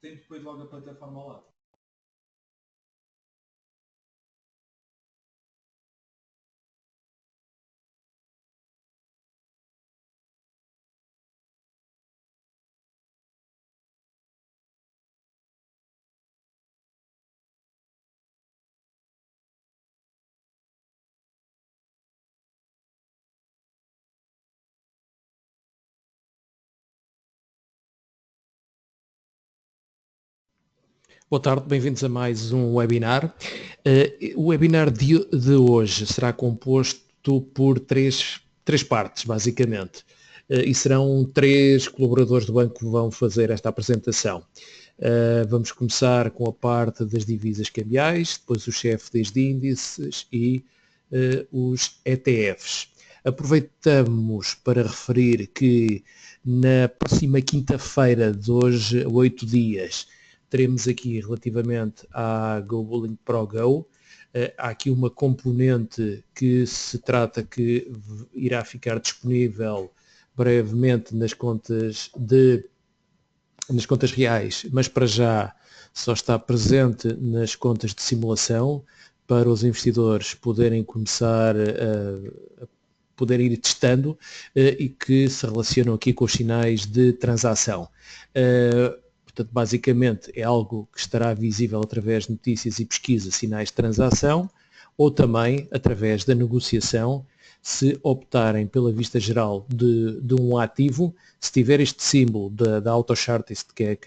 tem depois logo a plataforma ao lado. Boa tarde, bem-vindos a mais um webinar. O webinar de hoje será composto por três partes, basicamente, e serão 3 colaboradores do banco que vão fazer esta apresentação. Vamos começar com a parte das divisas cambiais, depois o chefe desde índices e os ETFs. Aproveitamos para referir que na próxima quinta-feira de hoje, 8 dias, teremos aqui relativamente à GoBulling Pro Go, há aqui uma componente que se trata que irá ficar disponível brevemente nas contas reais, mas para já só está presente nas contas de simulação para os investidores poderem começar a poder ir testando e que se relacionam aqui com os sinais de transação. Portanto, basicamente é algo que estará visível através de notícias e pesquisa, sinais de transação, ou também através da negociação, se optarem pela vista geral de um ativo, se tiver este símbolo da AutoChartist, que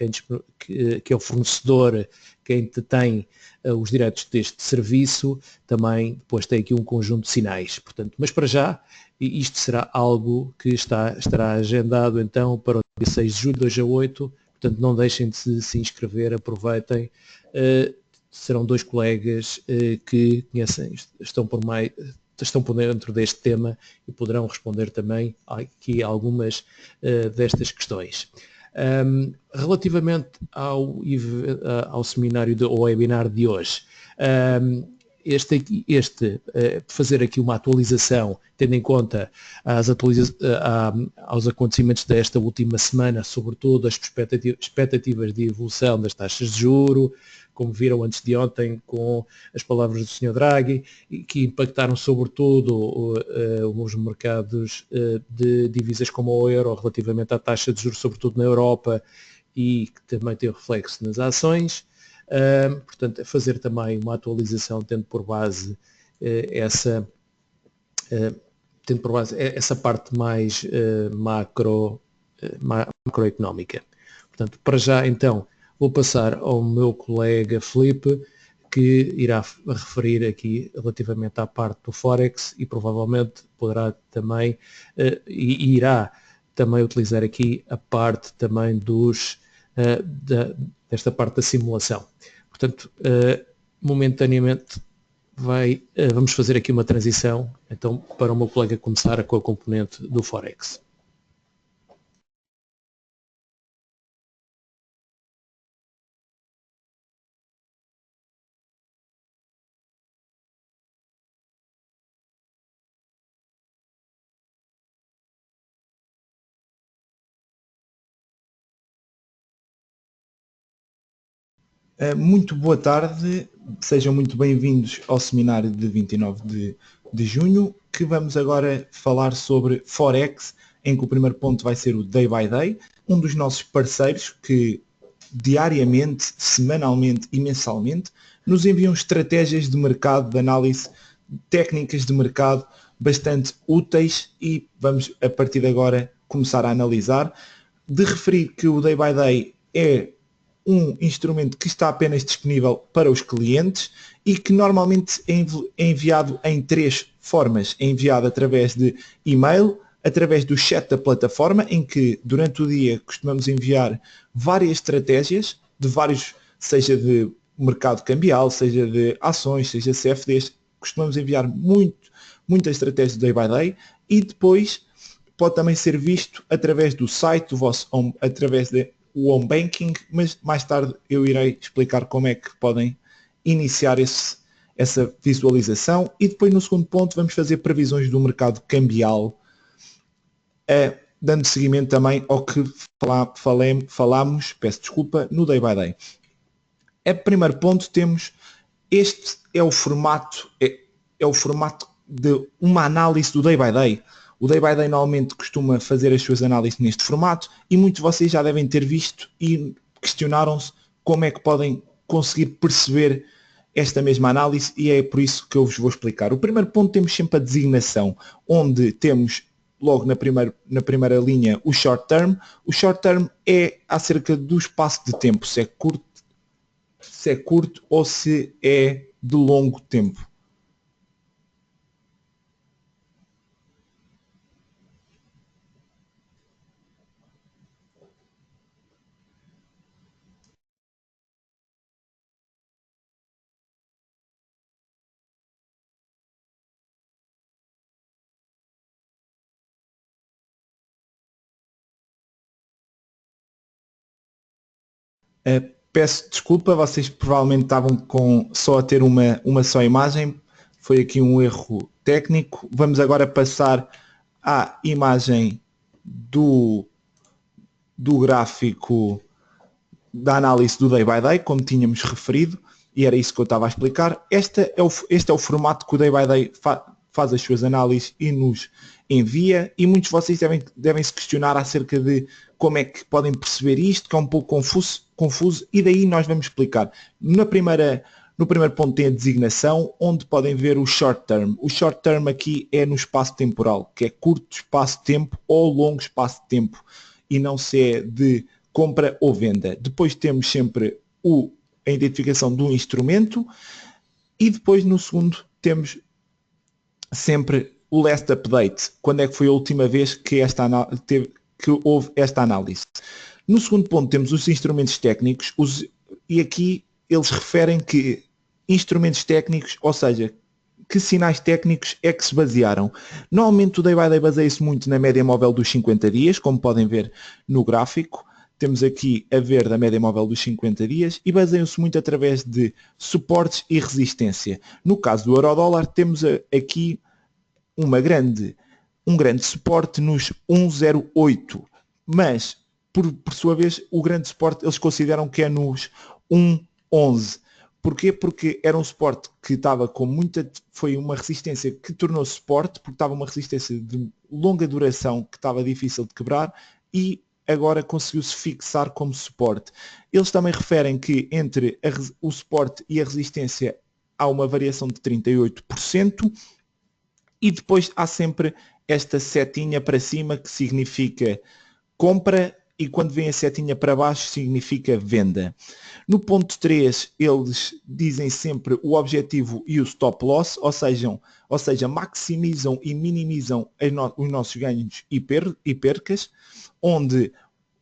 é o fornecedor, quem tem os direitos deste serviço, também depois tem aqui um conjunto de sinais. Portanto, mas para já, isto será algo que estará agendado então para o dia 6 de julho, 2 a 8, portanto não deixem de se inscrever, aproveitem. Serão 2 colegas que conhecem, estão por dentro deste tema e poderão responder também aqui algumas destas questões. Relativamente ao seminário ao webinar de hoje, fazer aqui uma atualização, tendo em conta aos acontecimentos desta última semana, sobretudo as expectativas de evolução das taxas de juros, como viram antes de ontem com as palavras do Sr. Draghi, que impactaram sobretudo os mercados de divisas como o euro relativamente à taxa de juros, sobretudo na Europa, e que também tem reflexo nas ações. Portanto, fazer também uma atualização tendo por base essa parte mais macroeconómica. Portanto, para já então vou passar ao meu colega Filipe, que irá referir aqui relativamente à parte do Forex e provavelmente poderá também e irá também utilizar aqui a parte também desta parte da simulação. Portanto, momentaneamente vamos fazer aqui uma transição então para o meu colega começar com a componente do Forex. Muito boa tarde, sejam muito bem-vindos ao seminário de 29 de junho, que vamos agora falar sobre Forex, em que o primeiro ponto vai ser o Day by Day, um dos nossos parceiros que diariamente, semanalmente e mensalmente nos enviam estratégias de mercado, de análise, técnicas de mercado bastante úteis e vamos a partir de agora começar a analisar. De referir que o Day by Day é um instrumento que está apenas disponível para os clientes e que normalmente é enviado em 3 formas. É enviado através de e-mail, através do chat da plataforma, em que durante o dia costumamos enviar várias estratégias, de vários, seja de mercado cambial, seja de ações, seja CFDs, costumamos enviar muitas estratégias do Day by Day e depois pode também ser visto através do site do vosso home, através o home banking, mas mais tarde eu irei explicar como é que podem iniciar essa visualização e depois no segundo ponto vamos fazer previsões do mercado cambial. dando seguimento também ao que falámos, peço desculpa, no Day by Day. A primeiro ponto temos, este é o formato, é o formato de uma análise do Day by Day. O Day by Day normalmente costuma fazer as suas análises neste formato e muitos de vocês já devem ter visto e questionaram-se como é que podem conseguir perceber esta mesma análise, e é por isso que eu vos vou explicar. O primeiro ponto, temos sempre a designação, onde temos logo na primeira linha o short term. O short term é acerca do espaço de tempo, se é curto ou se é de longo tempo. Peço desculpa, vocês provavelmente estavam só a ter uma só imagem, foi aqui um erro técnico. Vamos agora passar à imagem do gráfico da análise do Day by Day, como tínhamos referido, e era isso que eu estava a explicar. Este é o formato que o Day by Day faz as suas análises e nos envia, e muitos de vocês devem se questionar acerca de como é que podem perceber isto, que é um pouco confuso, e daí nós vamos explicar. No primeiro ponto tem a designação, onde podem ver o short term. O short term aqui é no espaço temporal, que é curto espaço de tempo ou longo espaço de tempo, e não se é de compra ou venda. Depois temos sempre a identificação do instrumento, e depois no segundo temos sempre o last update, quando é que foi a última vez que houve esta análise. No segundo ponto temos os instrumentos técnicos, e aqui eles referem que instrumentos técnicos, ou seja, que sinais técnicos é que se basearam. Normalmente o Day by Day baseia-se muito na média móvel dos 50 dias, como podem ver no gráfico. Temos aqui a ver da média móvel dos 50 dias e baseiam-se muito através de suportes e resistência. No caso do euro-dólar temos aqui um grande suporte nos 1,08, mas por sua vez o grande suporte eles consideram que é nos 1,11. Porquê? Porque era um suporte que estava foi uma resistência que tornou suporte, porque estava uma resistência de longa duração que estava difícil de quebrar, e agora conseguiu-se fixar como suporte. Eles também referem que entre o suporte e a resistência há uma variação de 38%, e depois há sempre esta setinha para cima que significa compra, e quando vem a setinha para baixo significa venda. No ponto 3 eles dizem sempre o objetivo e o stop loss, ou seja, maximizam e minimizam os nossos ganhos e percas, onde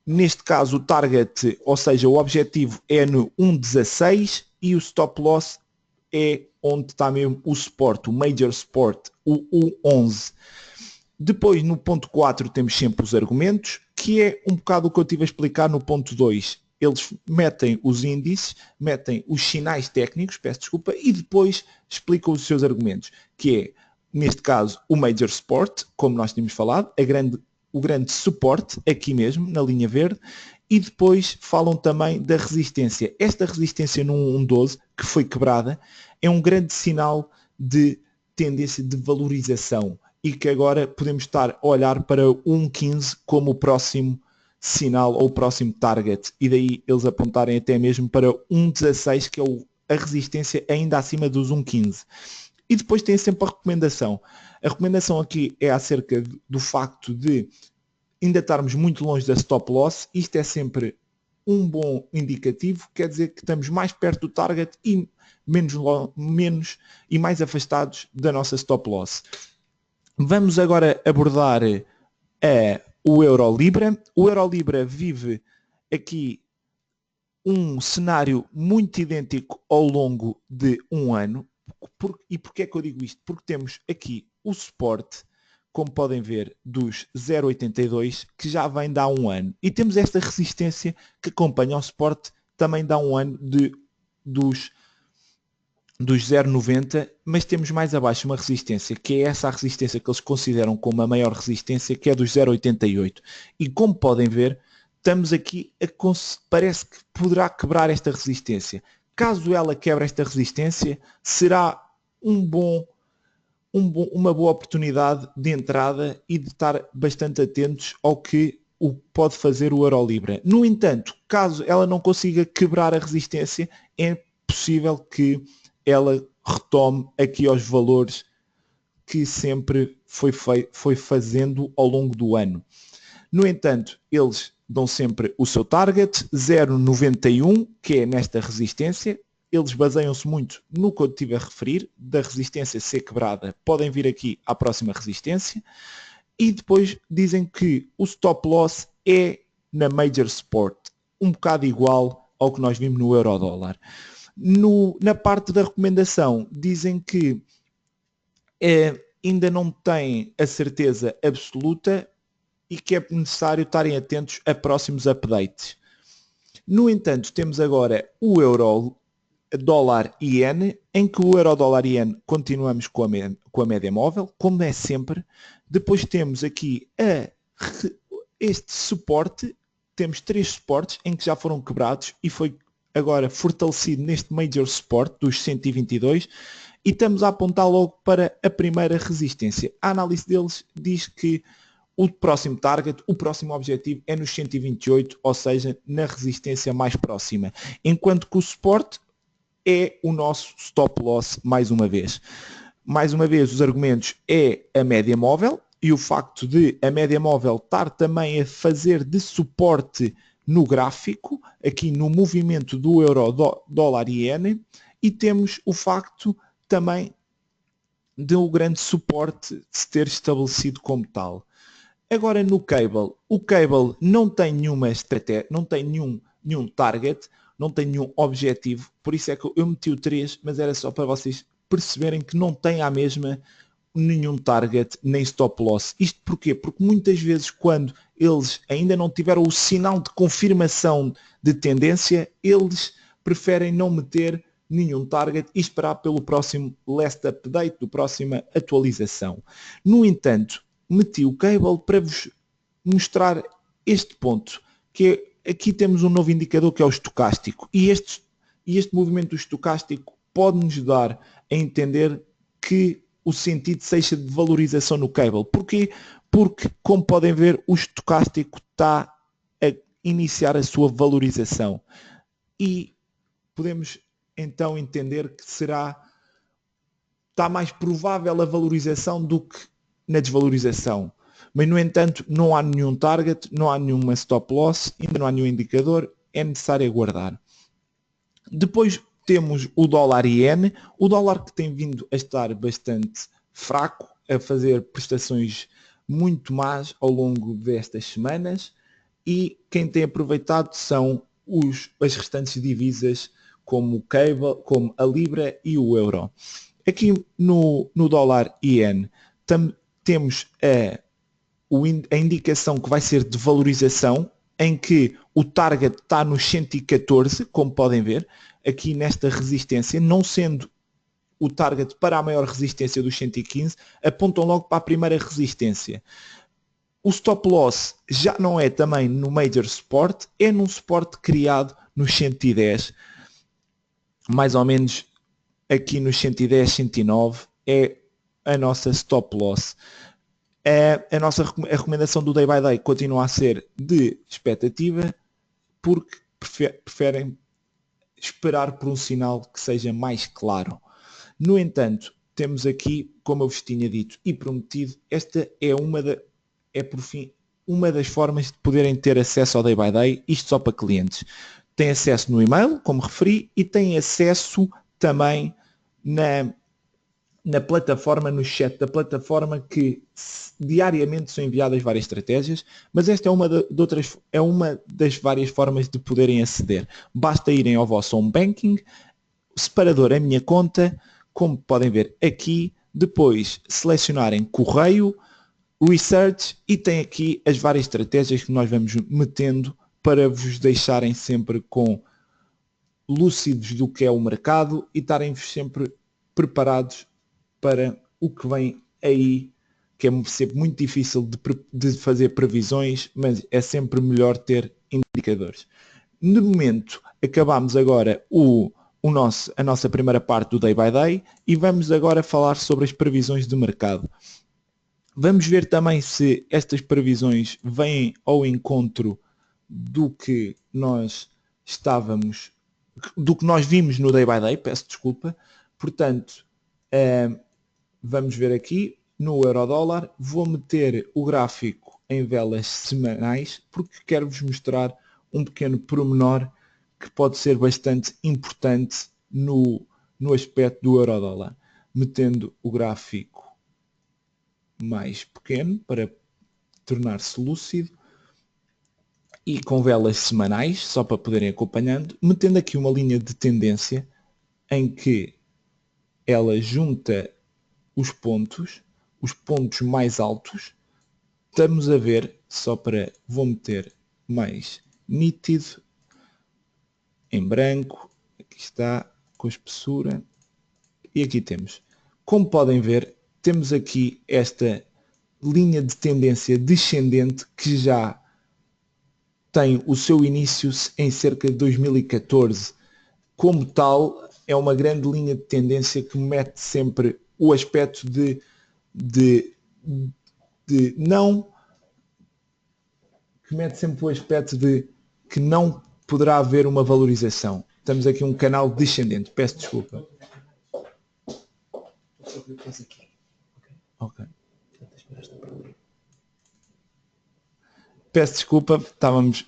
neste caso o target, ou seja, o objetivo é no 1,16 e o stop loss é onde está mesmo o suporte, o major support, o 1,11. Depois no ponto 4 temos sempre os argumentos, que é um bocado o que eu estive a explicar no ponto 2. Eles metem os índices, metem os sinais técnicos, peço desculpa, e depois explicam os seus argumentos, que é, neste caso, o major support, como nós tínhamos falado, o grande suporte, aqui mesmo, na linha verde, e depois falam também da resistência. Esta resistência no 1,12, que foi quebrada, é um grande sinal de tendência de valorização, e que agora podemos estar a olhar para 1,15 como o próximo sinal ou o próximo target, e daí eles apontarem até mesmo para 1,16, que é a resistência ainda acima dos 1,15. E depois tem sempre a recomendação. A recomendação aqui é acerca do facto de ainda estarmos muito longe da stop loss. Isto é sempre um bom indicativo, quer dizer que estamos mais perto do target e menos e mais afastados da nossa stop loss. Vamos agora abordar o Euro-Libra. O Euro-Libra vive aqui um cenário muito idêntico ao longo de um ano. E porquê é que eu digo isto? Porque temos aqui o suporte, como podem ver, dos 0,82, que já vem de há um ano. E temos esta resistência que acompanha o suporte também de há um ano dos dos 0,90, mas temos mais abaixo uma resistência, que é essa a resistência que eles consideram como a maior resistência, que é dos 0,88. E como podem ver, estamos aqui parece que poderá quebrar esta resistência. Caso ela quebre esta resistência, será uma boa oportunidade de entrada e de estar bastante atentos ao que pode fazer o Eurolibra. No entanto, caso ela não consiga quebrar a resistência, é possível que ela retome aqui aos valores que sempre foi fazendo ao longo do ano. No entanto, eles dão sempre o seu target, 0,91, que é nesta resistência. Eles baseiam-se muito no que eu estive a referir, da resistência ser quebrada, podem vir aqui à próxima resistência. E depois dizem que o stop loss é na Major Sport, um bocado igual ao que nós vimos no Eurodólar. Na parte da recomendação, dizem que ainda não têm a certeza absoluta e que é necessário estarem atentos a próximos updates. No entanto, temos agora o Euro-Dólar-Iene, em que o Euro-Dólar-Iene continuamos com a média móvel, como é sempre. Depois temos aqui este suporte, temos 3 suportes em que já foram quebrados e foi agora fortalecido neste Major Support dos 122 e estamos a apontar logo para a primeira resistência. A análise deles diz que o próximo target, o próximo objetivo é nos 128, ou seja, na resistência mais próxima. Enquanto que o suporte é o nosso stop loss mais uma vez. Mais uma vez, os argumentos é a média móvel e o facto de a média móvel estar também a fazer de suporte no gráfico, aqui no movimento do Euro-Dólar-Iene, e temos o facto também de um grande suporte se ter estabelecido como tal. Agora no Cable, o Cable não tem nenhuma estratégia, não tem nenhum target, não tem nenhum objetivo, por isso é que eu meti o 3, mas era só para vocês perceberem que não tem a mesma nenhum target nem stop loss. Isto porquê? Porque muitas vezes quando eles ainda não tiveram o sinal de confirmação de tendência, eles preferem não meter nenhum target e esperar pelo próximo last update, do próxima atualização. No entanto, meti o Cable para vos mostrar este ponto, que é, aqui temos um novo indicador que é o estocástico, e este movimento do estocástico pode-nos dar a entender que o sentido seja de valorização no Cable. Porquê? Porque, como podem ver, o estocástico está a iniciar a sua valorização. E podemos então entender que está mais provável a valorização do que na desvalorização. Mas, no entanto, não há nenhum target, não há nenhuma stop loss, ainda não há nenhum indicador, é necessário aguardar. Depois temos o dólar-iene, o dólar que tem vindo a estar bastante fraco, a fazer prestações muito más ao longo destas semanas, e quem tem aproveitado são as restantes divisas como o Cable, como a Libra e o Euro. Aqui no dólar-iene temos a indicação que vai ser de valorização, em que o target está nos 114, como podem ver, aqui nesta resistência, não sendo o target para a maior resistência dos 115, apontam logo para a primeira resistência. O stop loss já não é também no Major Support, é num suporte criado nos 110, mais ou menos aqui nos 110, 109, é a nossa stop loss. A recomendação do Day by Day continua a ser de expectativa, porque preferem esperar por um sinal que seja mais claro. No entanto, temos aqui, como eu vos tinha dito e prometido, esta é por fim uma das formas de poderem ter acesso ao Day by Day, isto só para clientes. Tem acesso no e-mail, como referi, e tem acesso também na plataforma, no chat da plataforma, que diariamente são enviadas várias estratégias, mas esta é uma das várias formas de poderem aceder. Basta irem ao vosso home banking, separador a minha conta, como podem ver aqui, depois selecionarem correio, research, e tem aqui as várias estratégias que nós vamos metendo para vos deixarem sempre com lúcidos do que é o mercado e estarem sempre preparados para o que vem aí, que é sempre muito difícil de fazer previsões, mas é sempre melhor ter indicadores. No momento, acabamos agora a nossa primeira parte do Day by Day e vamos agora falar sobre as previsões de mercado. Vamos ver também se estas previsões vêm ao encontro do que nós vimos no Day by Day, peço desculpa. Portanto, vamos ver aqui no euro-dólar, vou meter o gráfico em velas semanais porque quero-vos mostrar um pequeno pormenor que pode ser bastante importante no aspecto do euro-dólar. Metendo o gráfico mais pequeno para tornar-se lúcido e com velas semanais, só para poderem acompanhando, metendo aqui uma linha de tendência em que ela junta os pontos mais altos. Estamos a ver, vou meter mais nítido, em branco, aqui está, com a espessura, e aqui temos. Como podem ver, temos aqui esta linha de tendência descendente que já tem o seu início em cerca de 2014. Como tal, é uma grande linha de tendência que mete sempre o aspecto de que não poderá haver uma valorização. Estamos aqui um canal descendente. Peço desculpa. Ok. Peço desculpa,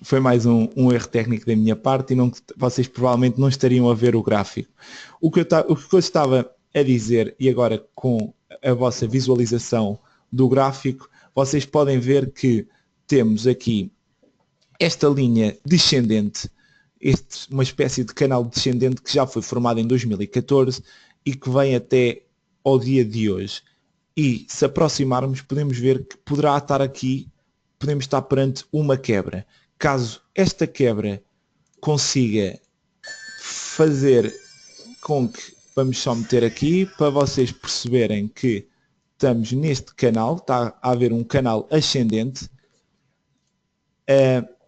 foi mais um erro técnico da minha parte e vocês provavelmente não estariam a ver o gráfico. O que eu estava a dizer, e agora com a vossa visualização do gráfico, vocês podem ver que temos aqui esta linha descendente, uma espécie de canal descendente que já foi formado em 2014 e que vem até ao dia de hoje. E se aproximarmos, podemos ver que podemos estar perante uma quebra. Caso esta quebra consiga fazer com que, vamos só meter aqui, para vocês perceberem que estamos neste canal, está a haver um canal ascendente.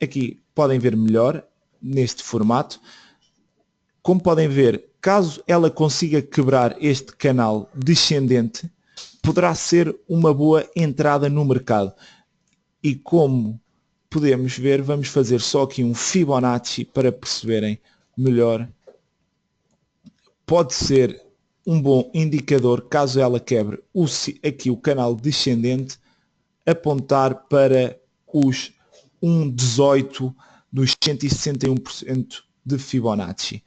Aqui podem ver melhor, neste formato. Como podem ver, caso ela consiga quebrar este canal descendente, poderá ser uma boa entrada no mercado. E como podemos ver, vamos fazer só aqui um Fibonacci para perceberem melhor. Pode ser um bom indicador, caso ela quebre aqui o canal descendente, apontar para os 1,18 dos 161% de Fibonacci.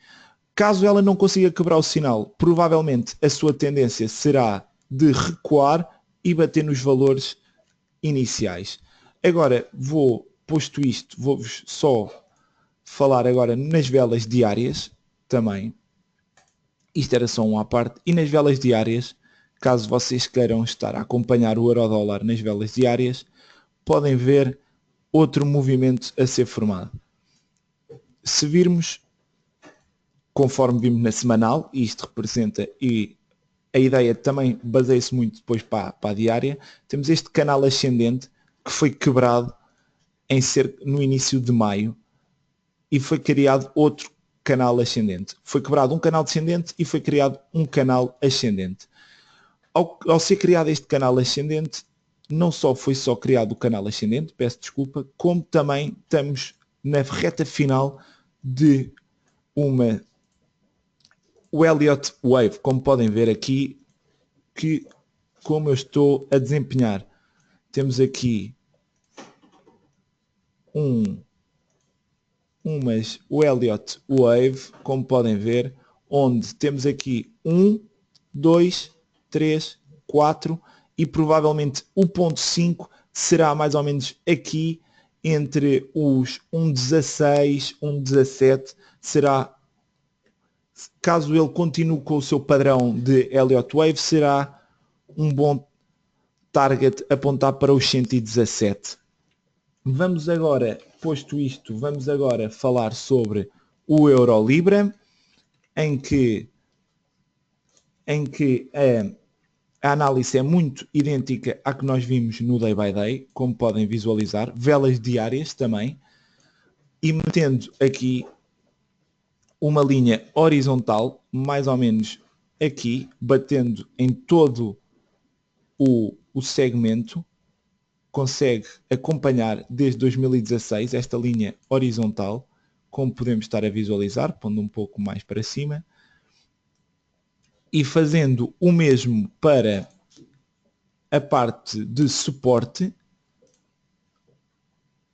Caso ela não consiga quebrar o sinal, provavelmente a sua tendência será de recuar e bater nos valores iniciais. Agora, posto isto, vou-vos só falar agora nas velas diárias também. Isto era só um à parte. E nas velas diárias, caso vocês queiram estar a acompanhar o euro-dólar nas velas diárias, podem ver outro movimento a ser formado. Se virmos, conforme vimos na semanal, e isto representa, e a ideia também baseia-se muito depois para a diária, temos este canal ascendente que foi quebrado no início de maio e foi criado outro canal ascendente. Foi quebrado um canal descendente e foi criado um canal ascendente. Ao ser criado este canal ascendente, não só foi criado o canal ascendente, peço desculpa, como também estamos na reta final de o Elliott Wave, como podem ver aqui, como eu estou a desempenhar. Temos aqui o Elliott Wave, como podem ver, onde temos aqui 1, 2, 3, 4 e provavelmente o ponto 5 será mais ou menos aqui entre os 1,16, 1,17, será, caso ele continue com o seu padrão de Elliott Wave, será um bom target apontar para os 117. Vamos agora, posto isto, vamos agora falar sobre o Euro-Libra em que a análise é muito idêntica à que nós vimos no Day by Day, como podem visualizar, velas diárias também, e metendo aqui uma linha horizontal, mais ou menos aqui, batendo em todo o segmento, consegue acompanhar desde 2016 esta linha horizontal, como podemos estar a visualizar, pondo um pouco mais para cima, e fazendo o mesmo para a parte de suporte,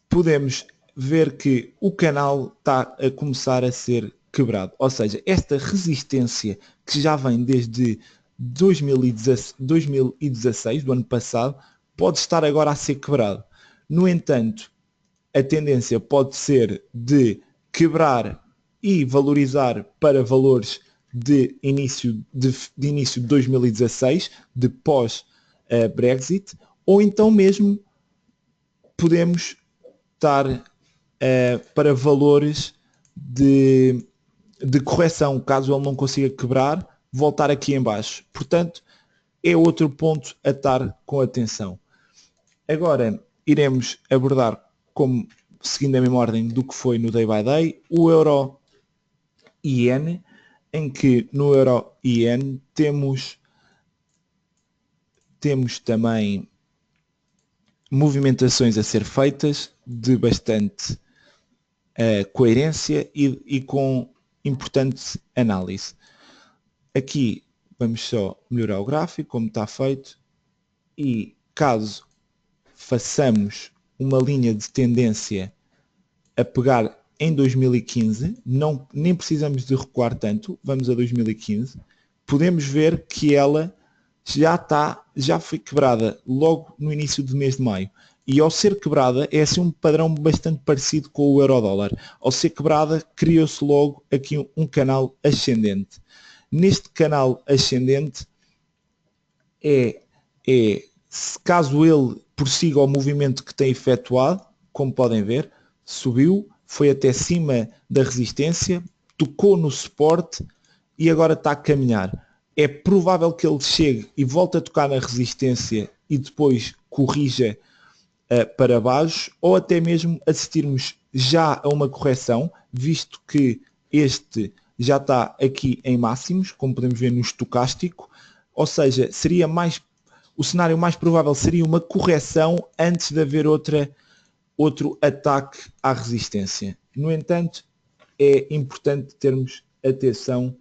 podemos ver que o canal está a começar a ser quebrado. Ou seja, esta resistência que já vem desde 2016, do ano passado, pode estar agora a ser quebrado. No entanto, a tendência pode ser de quebrar e valorizar para valores de início de 2016, de pós-Brexit, ou então mesmo podemos estar para valores de correção, caso ele não consiga quebrar, voltar aqui em baixo. Portanto, é outro ponto a estar com atenção. Agora iremos abordar, como seguindo a mesma ordem do que foi no Day by Day, o Euro IN, em que no Euro IN temos também movimentações a ser feitas de bastante coerência e com importante análise. Aqui vamos só melhorar o gráfico, como está feito, e caso façamos uma linha de tendência a pegar em 2015, nem precisamos de recuar tanto, vamos a 2015, podemos ver que ela já foi quebrada logo no início do mês de maio. E ao ser quebrada é assim um padrão bastante parecido com o euro-dólar. Ao ser quebrada criou-se logo aqui um canal ascendente. Neste canal ascendente caso ele prossiga o movimento que tem efetuado, como podem ver, subiu, foi até cima da resistência, tocou no suporte e agora está a caminhar. É provável que ele chegue e volte a tocar na resistência e depois corrija para baixo, ou até mesmo assistirmos já a uma correção, visto que este já está aqui em máximos, como podemos ver no estocástico, ou seja, o cenário mais provável seria uma correção antes de haver outro ataque à resistência. No entanto, é importante termos atenção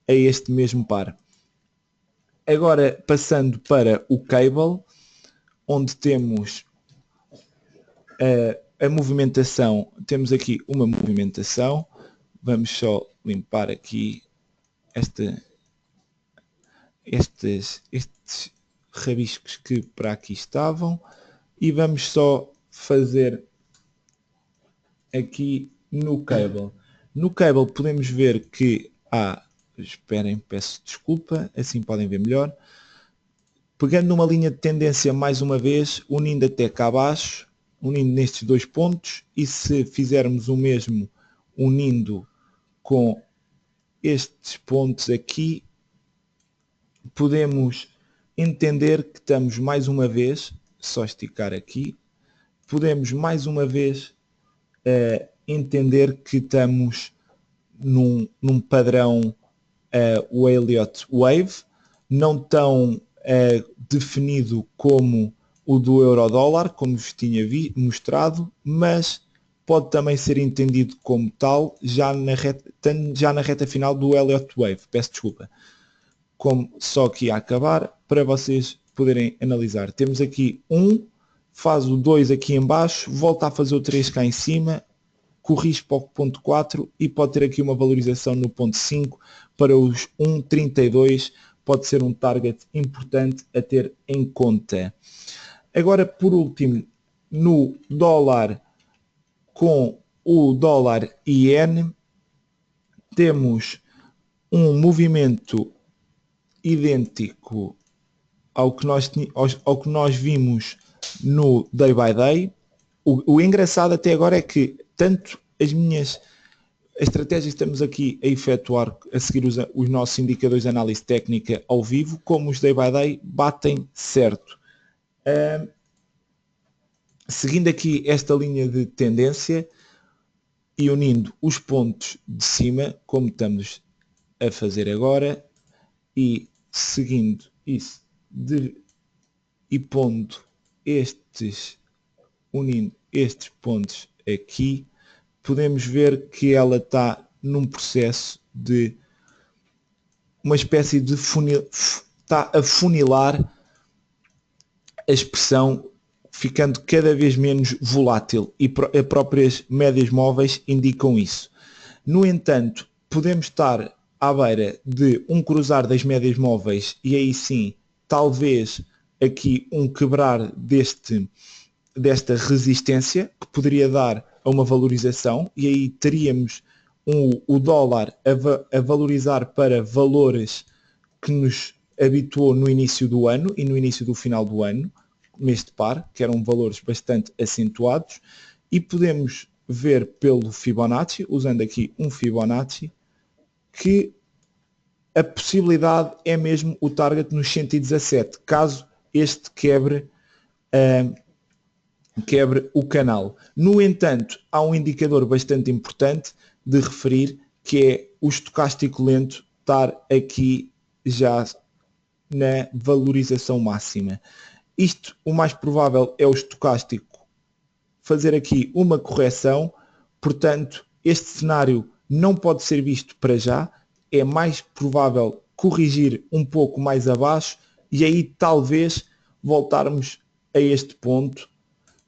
a este mesmo par. Agora, passando para o cable, onde temos a movimentação, temos aqui uma movimentação, vamos só limpar aqui estes rabiscos que para aqui estavam e vamos só fazer aqui no cable. No cable podemos ver que esperem, peço desculpa, assim podem ver melhor. Pegando numa linha de tendência mais uma vez, unindo até cá abaixo, unindo nestes dois pontos, e se fizermos o mesmo unindo com estes pontos aqui, podemos entender que estamos mais uma vez, só esticar aqui, podemos mais uma vez entender que estamos num padrão o Elliott Wave, não tão definido como o do euro-dólar, como vos tinha mostrado, mas pode também ser entendido como tal já na reta final do Elliott Wave. Peço desculpa. Como só aqui a acabar, para vocês poderem analisar. Temos aqui faz o 2 aqui em baixo, volta a fazer o 3 cá em cima, corrige para o ponto 4 e pode ter aqui uma valorização no ponto 5 para os 1,32, pode ser um target importante a ter em conta. Agora, por último, no dólar com o dólar IN, temos um movimento idêntico ao que nós vimos no Day by Day. O engraçado até agora é que tanto a estratégia que estamos aqui a efetuar, a seguir os nossos indicadores de análise técnica ao vivo, como os day by day, batem certo. Seguindo aqui esta linha de tendência e unindo os pontos de cima, como estamos a fazer agora, e seguindo isso e pondo unindo estes pontos aqui, podemos ver que ela está num processo de uma espécie de funil, está a funilar a expressão, ficando cada vez menos volátil, e as próprias médias móveis indicam isso. No entanto, podemos estar à beira de um cruzar das médias móveis e aí sim, talvez aqui um quebrar desta resistência, que poderia dar a uma valorização, e aí teríamos o dólar a valorizar para valores que nos habituou no início do ano e no início do final do ano, neste par, que eram valores bastante acentuados, e podemos ver pelo Fibonacci, usando aqui um Fibonacci, que a possibilidade é mesmo o target nos 117, caso este quebre o canal. No entanto, há um indicador bastante importante de referir, que é o estocástico lento estar aqui já na valorização máxima. Isto, o mais provável é o estocástico fazer aqui uma correção, portanto, este cenário não pode ser visto para já, é mais provável corrigir um pouco mais abaixo e aí talvez voltarmos a este ponto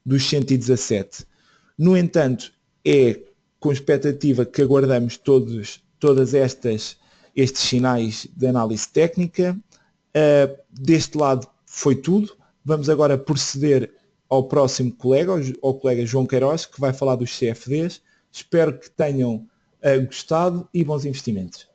dos 117. No entanto, é com expectativa que aguardamos todas estes sinais de análise técnica. Deste lado foi tudo. Vamos agora proceder ao próximo colega, ao colega João Queiroz, que vai falar dos CFDs. Espero que tenham gostado e bons investimentos.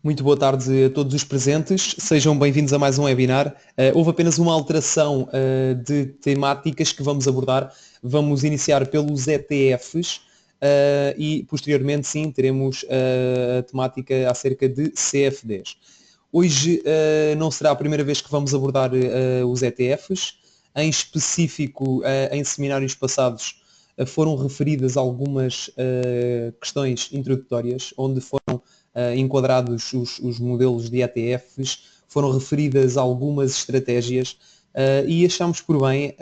Muito boa tarde a todos os presentes, sejam bem-vindos a mais um webinar. Houve apenas uma alteração de temáticas que vamos abordar. Vamos iniciar pelos ETFs e posteriormente sim teremos a temática acerca de CFDs. Hoje não será a primeira vez que vamos abordar os ETFs, em específico em seminários passados foram referidas algumas questões introdutórias, onde foram enquadrados os modelos de ETFs, foram referidas algumas estratégias e achamos por bem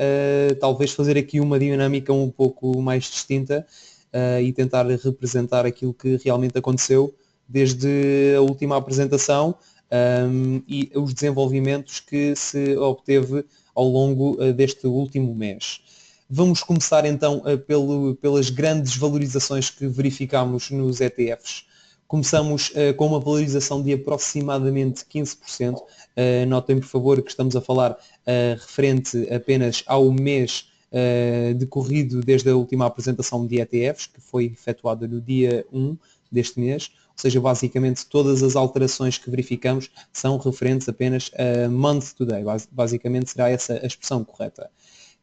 talvez fazer aqui uma dinâmica um pouco mais distinta e tentar representar aquilo que realmente aconteceu desde a última apresentação e os desenvolvimentos que se obteve ao longo deste último mês. Vamos começar então pelas grandes valorizações que verificamos nos ETFs. Começamos com uma valorização de aproximadamente 15%. Notem, por favor, que estamos a falar referente apenas ao mês decorrido desde a última apresentação de ETFs, que foi efetuada no dia 1 deste mês, ou seja, basicamente todas as alterações que verificamos são referentes apenas a month to day, basicamente será essa a expressão correta.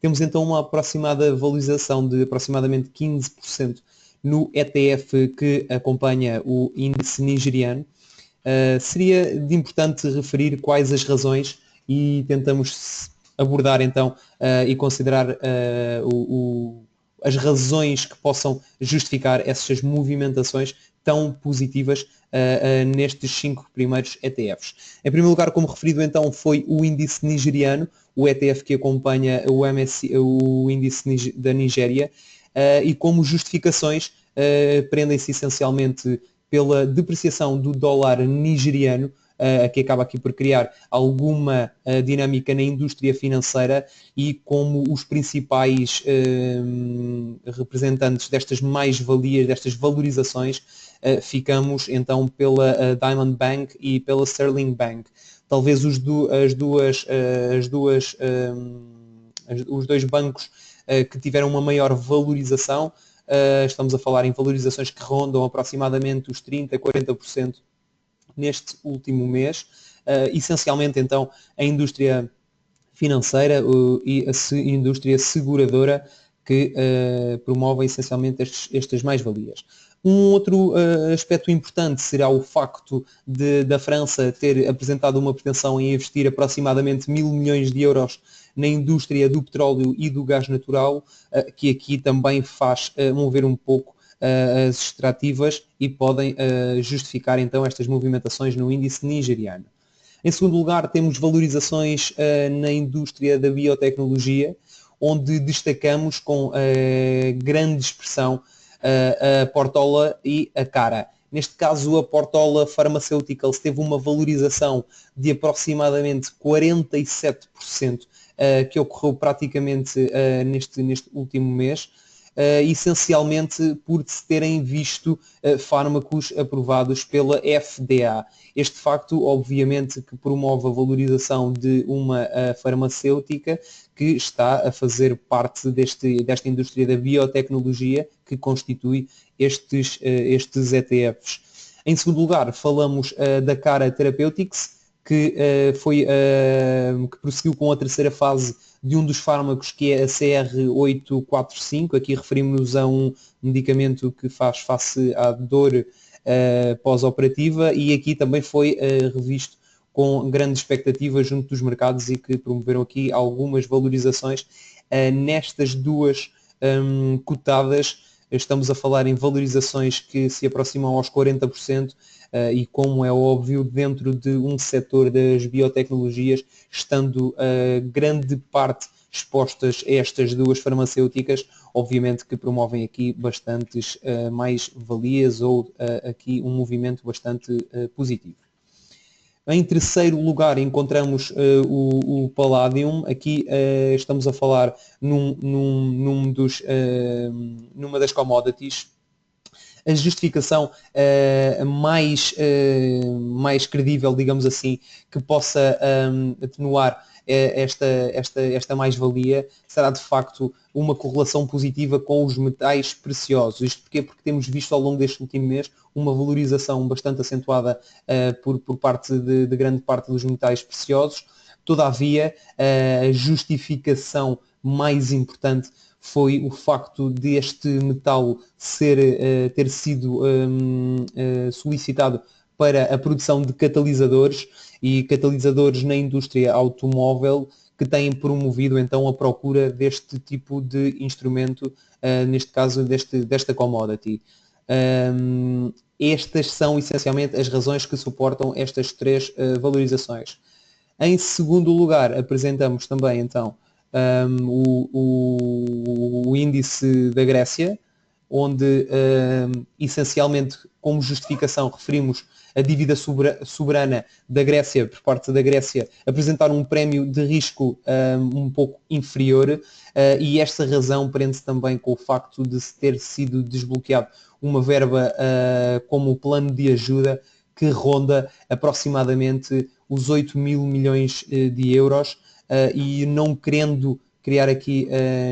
Temos então uma aproximada valorização de aproximadamente 15% no ETF que acompanha o índice nigeriano. Seria de importante referir quais as razões e tentamos abordar então e considerar as razões que possam justificar essas movimentações tão positivas nestes 5 primeiros ETFs. Em primeiro lugar, como referido então, foi o índice nigeriano, o ETF que acompanha o índice da Nigéria, e como justificações prendem-se essencialmente pela depreciação do dólar nigeriano, que acaba aqui por criar alguma dinâmica na indústria financeira, e como os principais representantes destas mais-valias, destas valorizações, ficamos então pela Diamond Bank e pela Sterling Bank. Talvez os dois bancos que tiveram uma maior valorização, estamos a falar em valorizações que rondam aproximadamente os 30% a 40% neste último mês, essencialmente então a indústria financeira e a indústria seguradora, que promovem essencialmente estas mais-valias. Um outro aspecto importante será o facto da França ter apresentado uma pretensão em investir aproximadamente 1.000 milhões de euros na indústria do petróleo e do gás natural, que aqui também faz mover um pouco as extrativas e podem justificar então estas movimentações no índice nigeriano. Em segundo lugar, temos valorizações na indústria da biotecnologia, onde destacamos com grande expressão a Portola e a Cara. Neste caso, a Portola Pharmaceuticals teve uma valorização de aproximadamente 47%, que ocorreu praticamente neste último mês, essencialmente por se terem visto fármacos aprovados pela FDA. Este facto, obviamente, que promove a valorização de uma farmacêutica que está a fazer parte desta indústria da biotecnologia que constitui estes ETFs. Em segundo lugar, falamos da Cara Therapeutics, que prosseguiu com a terceira fase de um dos fármacos, que é a CR845. Aqui referimos-nos a um medicamento que faz face à dor pós-operativa, e aqui também foi revisto com grande expectativa junto dos mercados e que promoveram aqui algumas valorizações nestas duas cotadas. Estamos a falar em valorizações que se aproximam aos 40%, e, como é óbvio, dentro de um setor das biotecnologias, estando grande parte expostas a estas duas farmacêuticas, obviamente que promovem aqui bastantes mais-valias, ou aqui um movimento bastante positivo. Em terceiro lugar encontramos o Palladium. Aqui estamos a falar numa das commodities. A justificação mais credível, digamos assim, que possa atenuar esta mais-valia, será de facto uma correlação positiva com os metais preciosos. Isto porquê? Porque temos visto ao longo deste último mês uma valorização bastante acentuada por parte de grande parte dos metais preciosos. Todavia, a justificação mais importante foi o facto deste metal ter sido solicitado para a produção de catalisadores, e catalisadores na indústria automóvel, que têm promovido então a procura deste tipo de instrumento, neste caso desta commodity. Estas são essencialmente as razões que suportam estas três valorizações. Em segundo lugar, apresentamos também então o índice da Grécia, onde essencialmente como justificação referimos a dívida soberana da Grécia, por parte da Grécia, apresentar um prémio de risco um pouco inferior, e esta razão prende-se também com o facto de se ter sido desbloqueado uma verba como o plano de ajuda, que ronda aproximadamente os 8.000 milhões de euros, e não querendo criar aqui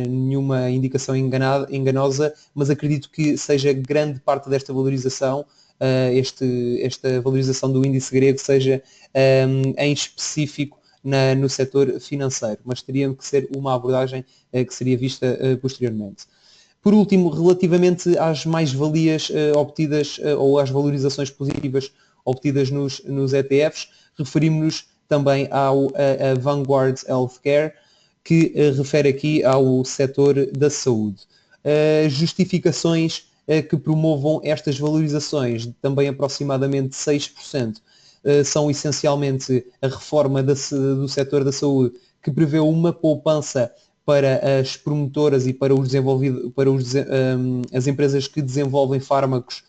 nenhuma indicação enganosa, mas acredito que seja grande parte desta valorização, esta valorização do índice grego seja em específico no setor financeiro, mas teria que ser uma abordagem que seria vista posteriormente. Por último, relativamente às mais-valias obtidas ou às valorizações positivas obtidas nos ETFs, referimos-nos também ao Vanguard Healthcare, que refere aqui ao setor da saúde. Justificações que promovam estas valorizações, também aproximadamente 6%, são essencialmente a reforma do setor da saúde, que prevê uma poupança para as promotoras e para as empresas que desenvolvem fármacos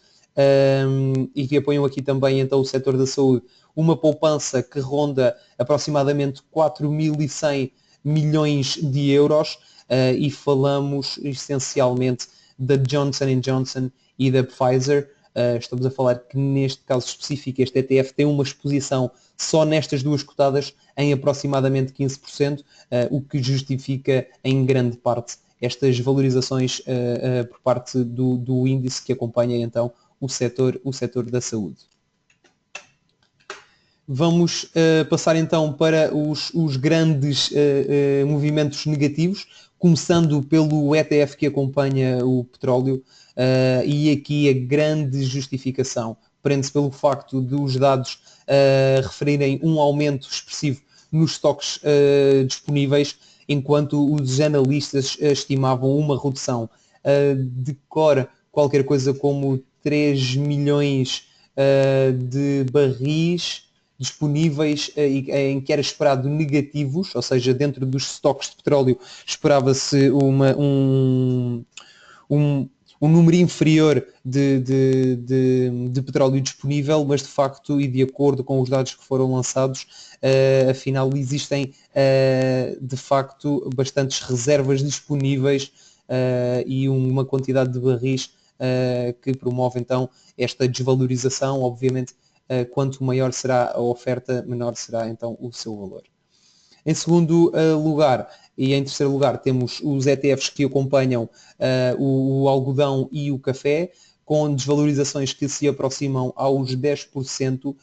e que apoiam aqui também então o setor da saúde, uma poupança que ronda aproximadamente 4.100 milhões de euros, e falamos essencialmente da Johnson & Johnson e da Pfizer. Estamos a falar que neste caso específico este ETF tem uma exposição só nestas duas cotadas em aproximadamente 15%, o que justifica em grande parte estas valorizações por parte do índice que acompanha então o setor da saúde. Vamos passar então para os grandes movimentos negativos, começando pelo ETF que acompanha o petróleo, e aqui a grande justificação prende-se pelo facto dos dados referirem um aumento expressivo nos estoques disponíveis, enquanto os analistas estimavam uma redução de qualquer coisa como 3 milhões de barris disponíveis em que era esperado negativos, ou seja, dentro dos estoques de petróleo esperava-se um número inferior de petróleo disponível, mas de facto e de acordo com os dados que foram lançados, afinal existem de facto bastantes reservas disponíveis e uma quantidade de barris que promove então esta desvalorização. Obviamente, quanto maior será a oferta, menor será então o seu valor. Em segundo lugar, e em terceiro lugar, temos os ETFs que acompanham o algodão e o café, com desvalorizações que se aproximam aos 10%.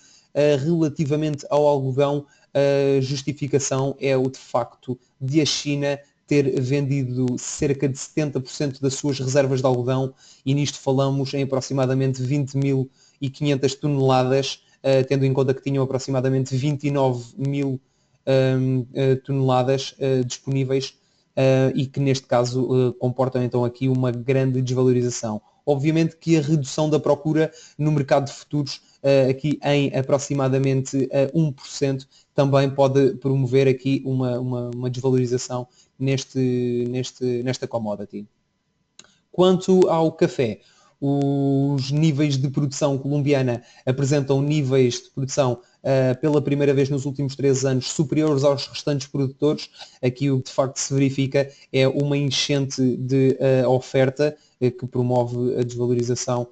Relativamente ao algodão, a justificação é o de facto de a China ter vendido cerca de 70% das suas reservas de algodão, e nisto falamos em aproximadamente 20.500 toneladas, tendo em conta que tinham aproximadamente 29.000 toneladas disponíveis, e que neste caso comportam então aqui uma grande desvalorização. Obviamente que a redução da procura no mercado de futuros, aqui em aproximadamente 1%, também pode promover aqui uma desvalorização nesta commodity. Quanto ao café, os níveis de produção colombiana apresentam níveis de produção pela primeira vez nos últimos 3 anos superiores aos restantes produtores. Aqui o que de facto se verifica é uma enchente de oferta que promove a desvalorização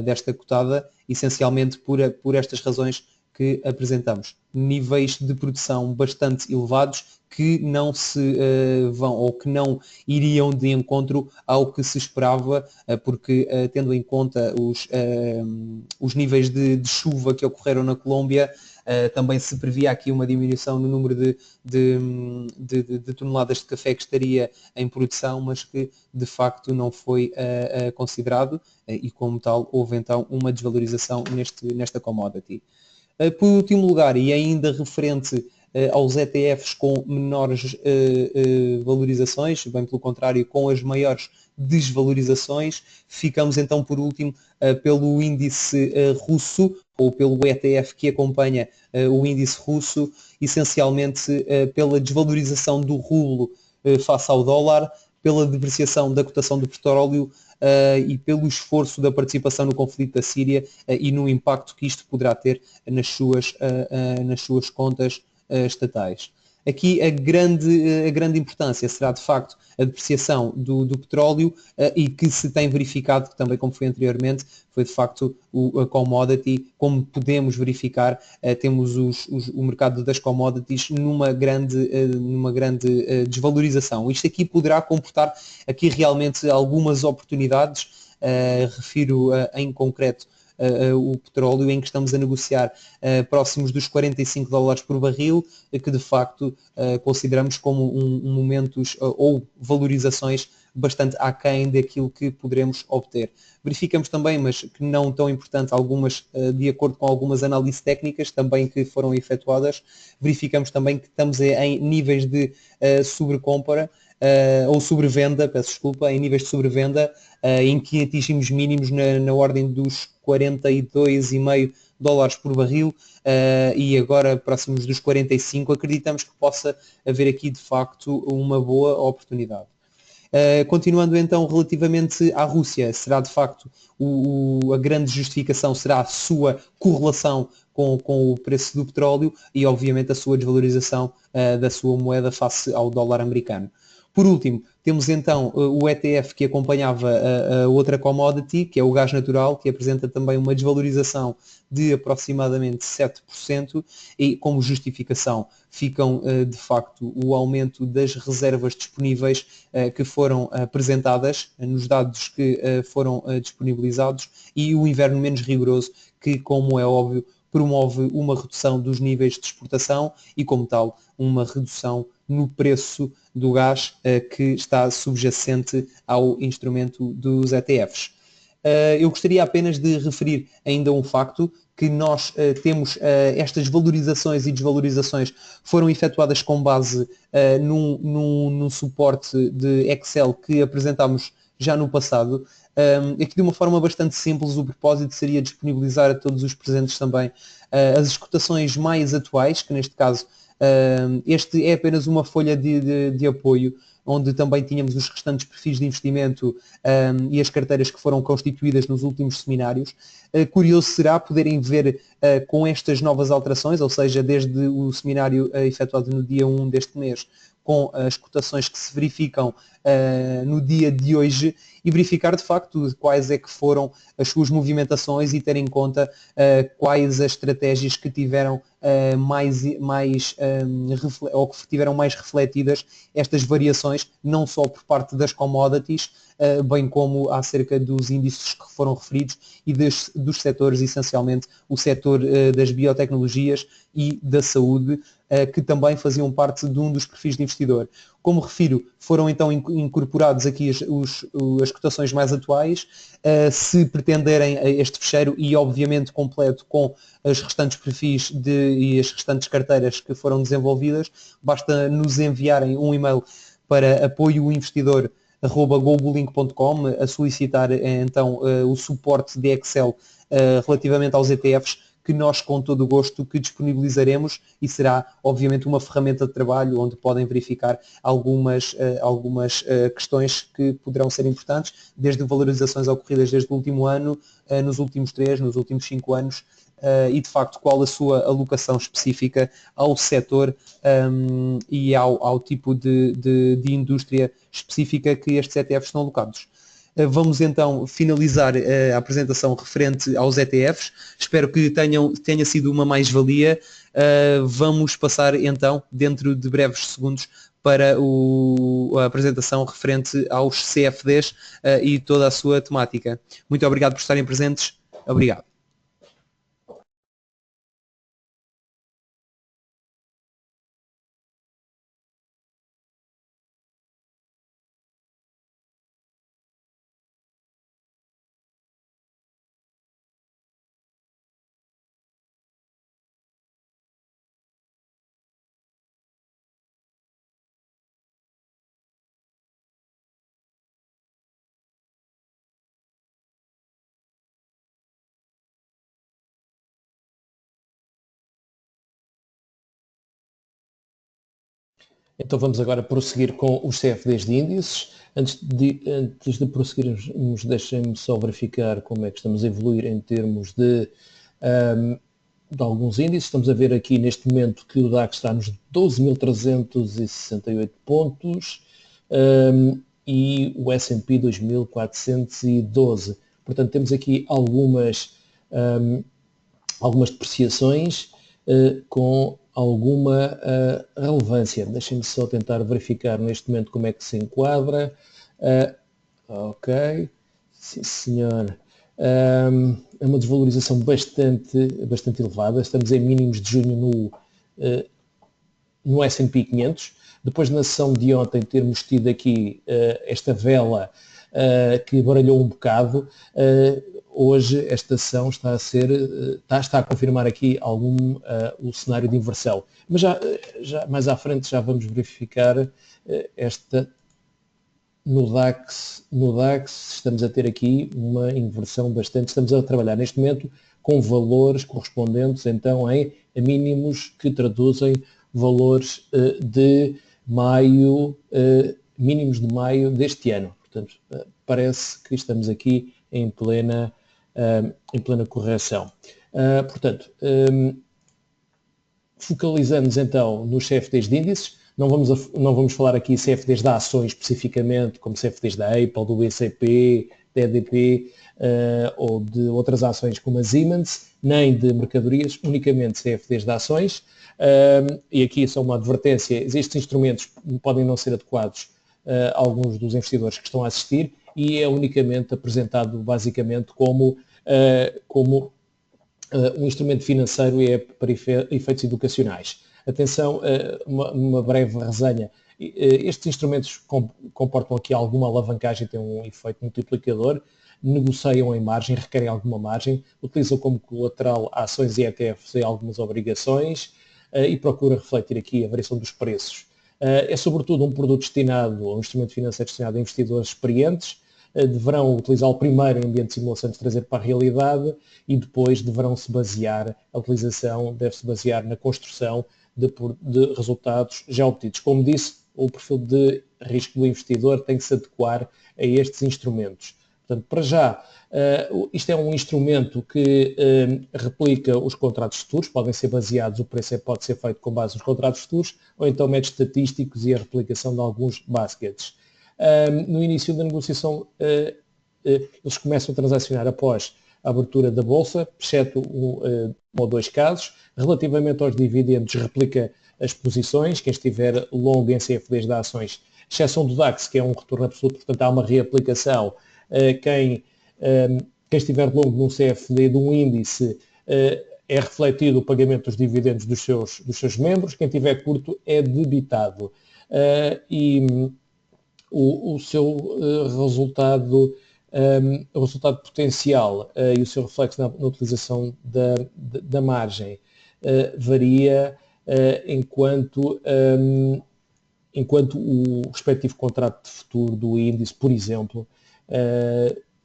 desta cotada, essencialmente por estas razões que apresentamos. Níveis de produção bastante elevados que não se vão ou que não iriam de encontro ao que se esperava, porque tendo em conta os níveis de chuva que ocorreram na Colômbia, também se previa aqui uma diminuição no número de toneladas de café que estaria em produção, mas que de facto não foi considerado, e como tal houve então uma desvalorização nesta commodity. Por último lugar, e ainda referente aos ETFs com menores valorizações, bem pelo contrário, com as maiores desvalorizações, ficamos então por último pelo índice russo, ou pelo ETF que acompanha o índice russo, essencialmente pela desvalorização do rublo face ao dólar, pela depreciação da cotação do petróleo e pelo esforço da participação no conflito da Síria e no impacto que isto poderá ter nas suas contas estatais. Aqui a grande importância será de facto a depreciação do petróleo e que se tem verificado, que também como foi anteriormente, foi de facto a commodity, como podemos verificar, temos o mercado das commodities numa grande desvalorização. Isto aqui poderá comportar aqui realmente algumas oportunidades, refiro em concreto o petróleo, em que estamos a negociar próximos dos 45 dólares por barril, que de facto consideramos como momentos ou valorizações bastante aquém daquilo que poderemos obter. Verificamos também, mas que não tão importante, algumas, de acordo com algumas análises técnicas também que foram efetuadas, verificamos também que estamos em níveis de sobrecompra, ou sobrevenda, peço desculpa, em níveis de sobrevenda, em que atingimos mínimos na ordem dos 42,5 dólares por barril e agora próximos dos 45, acreditamos que possa haver aqui de facto uma boa oportunidade. Continuando então relativamente à Rússia, será de facto a grande justificação será a sua correlação com o preço do petróleo e obviamente a sua desvalorização da sua moeda face ao dólar americano. Por último, temos então o ETF que acompanhava a outra commodity, que é o gás natural, que apresenta também uma desvalorização de aproximadamente 7% e como justificação ficam de facto o aumento das reservas disponíveis que foram apresentadas nos dados que foram disponibilizados e o inverno menos rigoroso que, como é óbvio, promove uma redução dos níveis de exportação e, como tal, uma redução no preço do gás que está subjacente ao instrumento dos ETFs. Eu gostaria apenas de referir ainda um facto, que nós temos estas valorizações e desvalorizações foram efetuadas com base num suporte de Excel que apresentámos já no passado. Aqui de uma forma bastante simples, o propósito seria disponibilizar a todos os presentes também as cotações mais atuais, que neste caso este é apenas uma folha de apoio, onde também tínhamos os restantes perfis de investimento e as carteiras que foram constituídas nos últimos seminários. Curioso será poderem ver com estas novas alterações, ou seja, desde o seminário efetuado no dia 1 deste mês, com as cotações que se verificam no dia de hoje e verificar de facto quais é que foram as suas movimentações e ter em conta quais as estratégias que tiveram ou que tiveram mais refletidas estas variações, não só por parte das commodities, bem como acerca dos índices que foram referidos e dos setores, essencialmente o setor das biotecnologias e da saúde, que também faziam parte de um dos perfis de investidor. Como refiro, foram então incorporados aqui as cotações mais atuais. Se pretenderem este fecheiro e obviamente completo com os restantes perfis e as restantes carteiras que foram desenvolvidas, basta nos enviarem um e-mail para apoioinvestidor@gobulink.com a solicitar então o suporte de Excel relativamente aos ETFs, que nós com todo o gosto que disponibilizaremos e será obviamente uma ferramenta de trabalho onde podem verificar algumas questões que poderão ser importantes, desde valorizações ocorridas desde o último ano, nos últimos 3, nos últimos 5 anos, e de facto qual a sua alocação específica ao setor e ao tipo de indústria específica que estes ETFs estão alocados. Vamos então finalizar a apresentação referente aos ETFs. Espero que tenha sido uma mais-valia. Vamos passar então, dentro de breves segundos, para a apresentação referente aos CFDs e toda a sua temática. Muito obrigado por estarem presentes. Obrigado. Então vamos agora prosseguir com os CFDs de índices. Antes de prosseguirmos, deixem-me só verificar como é que estamos a evoluir em termos de alguns índices. Estamos a ver aqui neste momento que o DAX está nos 12.368 pontos e o S&P 2.412. Portanto, temos aqui algumas depreciações com alguma relevância. Deixem-me só tentar verificar neste momento como é que se enquadra. Ok, sim senhor. É uma desvalorização bastante elevada. Estamos em mínimos de junho no S&P 500. Depois na sessão de ontem termos tido aqui esta vela que baralhou um bocado, hoje esta ação está a confirmar aqui o cenário de inversão. Mas já mais à frente já vamos verificar esta. No DAX estamos a ter aqui uma inversão estamos a trabalhar neste momento com valores correspondentes então a mínimos que traduzem valores de maio, mínimos de maio deste ano. Portanto, parece que estamos aqui em plena correção. Portanto, focalizamos então nos CFDs de índices. Não vamos falar aqui CFDs de ações especificamente, como CFDs da Apple, do BCP, da EDP ou de outras ações como a Siemens, nem de mercadorias, unicamente CFDs de ações. E aqui é só uma advertência, estes instrumentos podem não ser adequados a alguns dos investidores que estão a assistir e é unicamente apresentado basicamente como um instrumento financeiro e é para efeitos educacionais. Atenção, uma breve resenha. Estes instrumentos comportam aqui alguma alavancagem, têm um efeito multiplicador, negociam em margem, requerem alguma margem, utilizam como colateral ações e ETFs e algumas obrigações e procura refletir aqui a variação dos preços. É sobretudo um produto destinado, um instrumento financeiro destinado a investidores experientes, deverão utilizá-lo primeiro em ambiente de simulação de trazer para a realidade e depois a utilização deve-se basear na construção de resultados já obtidos. Como disse, o perfil de risco do investidor tem que se adequar a estes instrumentos. Portanto, para já, isto é um instrumento que replica os contratos futuros, podem ser baseados, o preço pode ser feito com base nos contratos futuros, ou então métodos estatísticos e a replicação de alguns baskets. No início da negociação, eles começam a transacionar após a abertura da Bolsa, exceto um ou dois casos. Relativamente aos dividendos, replica as posições, quem estiver longo em CFDs de ações, exceção do DAX, que é um retorno absoluto, portanto há uma reaplicação. Quem estiver longo num CFD de um índice, é refletido o pagamento dos dividendos dos seus membros, quem estiver curto é debitado. E o seu resultado potencial e o seu reflexo na utilização da margem varia enquanto o respectivo contrato de futuro do índice, por exemplo,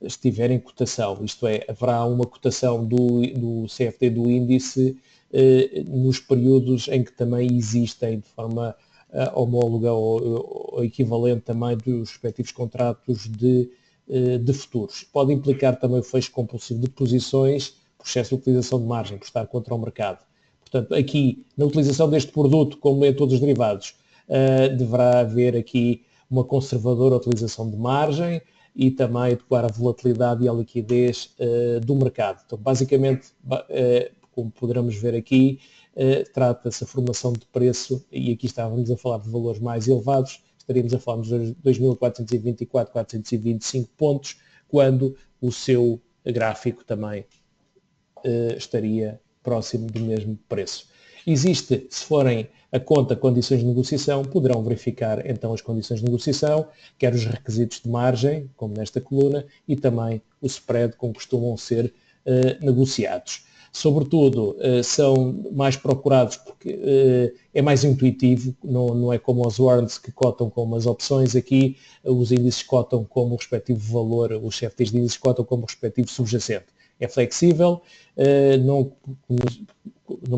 estiver em cotação, isto é, haverá uma cotação do CFD do índice nos períodos em que também existem de forma homóloga ou equivalente também dos respectivos contratos de futuros. Pode implicar também o fecho compulsivo de posições por excesso de utilização de margem, por estar contra o mercado. Portanto, aqui, na utilização deste produto, como em todos os derivados, deverá haver aqui uma conservadora utilização de margem e também adequar a volatilidade e a liquidez do mercado. Então, basicamente, como poderemos ver aqui, trata-se a formação de preço, e aqui estávamos a falar de valores mais elevados, estaríamos a falar dos 2.424, 425 pontos, quando o seu gráfico também estaria próximo do mesmo preço. Existe, se forem a conta condições de negociação, poderão verificar então as condições de negociação, quer os requisitos de margem, como nesta coluna, e também o spread com que costumam ser negociados. Sobretudo, são mais procurados porque é mais intuitivo, não é como os warrants que cotam como as opções. Aqui os índices cotam como o respectivo valor, os CFDs de índices cotam como o respectivo subjacente. É flexível, não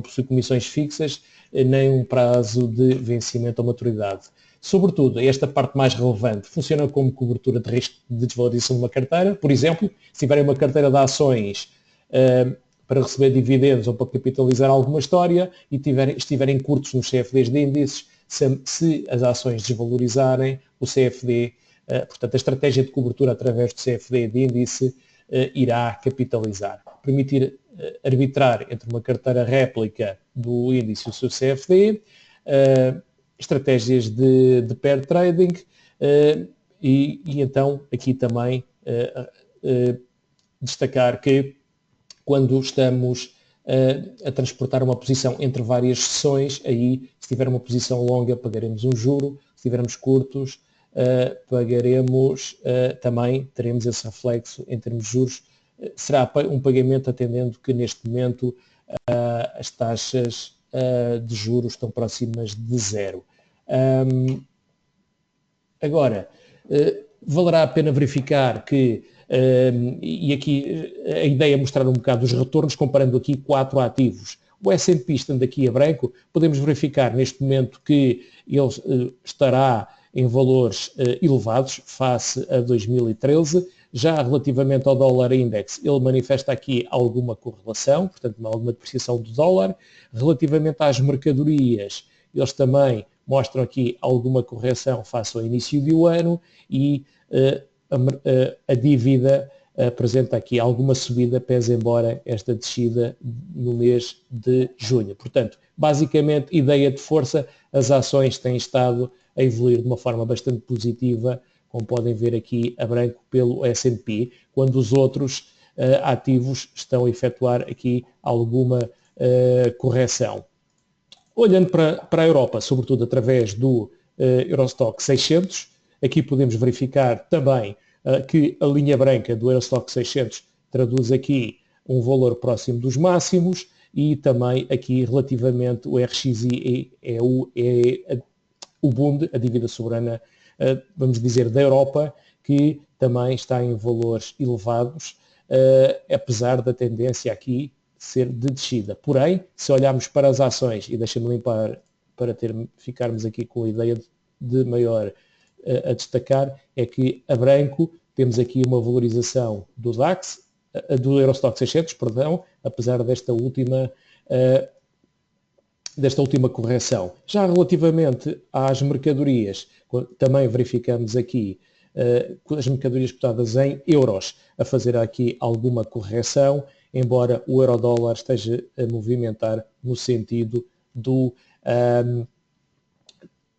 possui comissões fixas, nem um prazo de vencimento ou maturidade. Sobretudo, esta parte mais relevante, funciona como cobertura de risco de desvalorização de uma carteira. Por exemplo, se tiverem uma carteira de ações para receber dividendos ou para capitalizar alguma história e estiverem curtos nos CFDs de índices, se as ações desvalorizarem, o CFD, portanto a estratégia de cobertura através do CFD de índice irá capitalizar. Permitir arbitrar entre uma carteira réplica do índice e o seu CFD, estratégias de pair trading e então aqui também destacar que quando estamos a transportar uma posição entre várias sessões, aí se tiver uma posição longa pagaremos um juro, se tivermos curtos pagaremos também, teremos esse reflexo em termos de juros, será um pagamento atendendo que neste momento as taxas de juros estão próximas de zero. Agora, valerá a pena verificar que, e aqui a ideia é mostrar um bocado os retornos, comparando aqui 4 ativos. O S&P estando aqui a branco, podemos verificar neste momento que ele estará em valores elevados face a 2013. Já relativamente ao dólar index, ele manifesta aqui alguma correlação, portanto alguma depreciação do dólar. Relativamente às mercadorias, eles também mostram aqui alguma correção face ao início do ano e a dívida apresenta aqui alguma subida, pese embora esta descida no mês de junho. Portanto, basicamente, ideia de força, as ações têm estado a evoluir de uma forma bastante positiva, como podem ver aqui a branco pelo S&P, quando os outros ativos estão a efetuar aqui alguma correção. Olhando para a Europa, sobretudo através do Eurostock 600, aqui podemos verificar também que a linha branca do Eurostock 600 traduz aqui um valor próximo dos máximos e também aqui relativamente o RXI é o Bund, a dívida soberana, vamos dizer, da Europa, que também está em valores elevados, apesar da tendência aqui ser de descida. Porém, se olharmos para as ações, e deixa-me limpar para ficarmos aqui com a ideia de maior a destacar, é que a branco temos aqui uma valorização do DAX, do Eurostock 600, perdão, apesar desta última correção. Já relativamente às mercadorias, também verificamos aqui as mercadorias cotadas em euros a fazer aqui alguma correção, embora o euro-dólar esteja a movimentar no sentido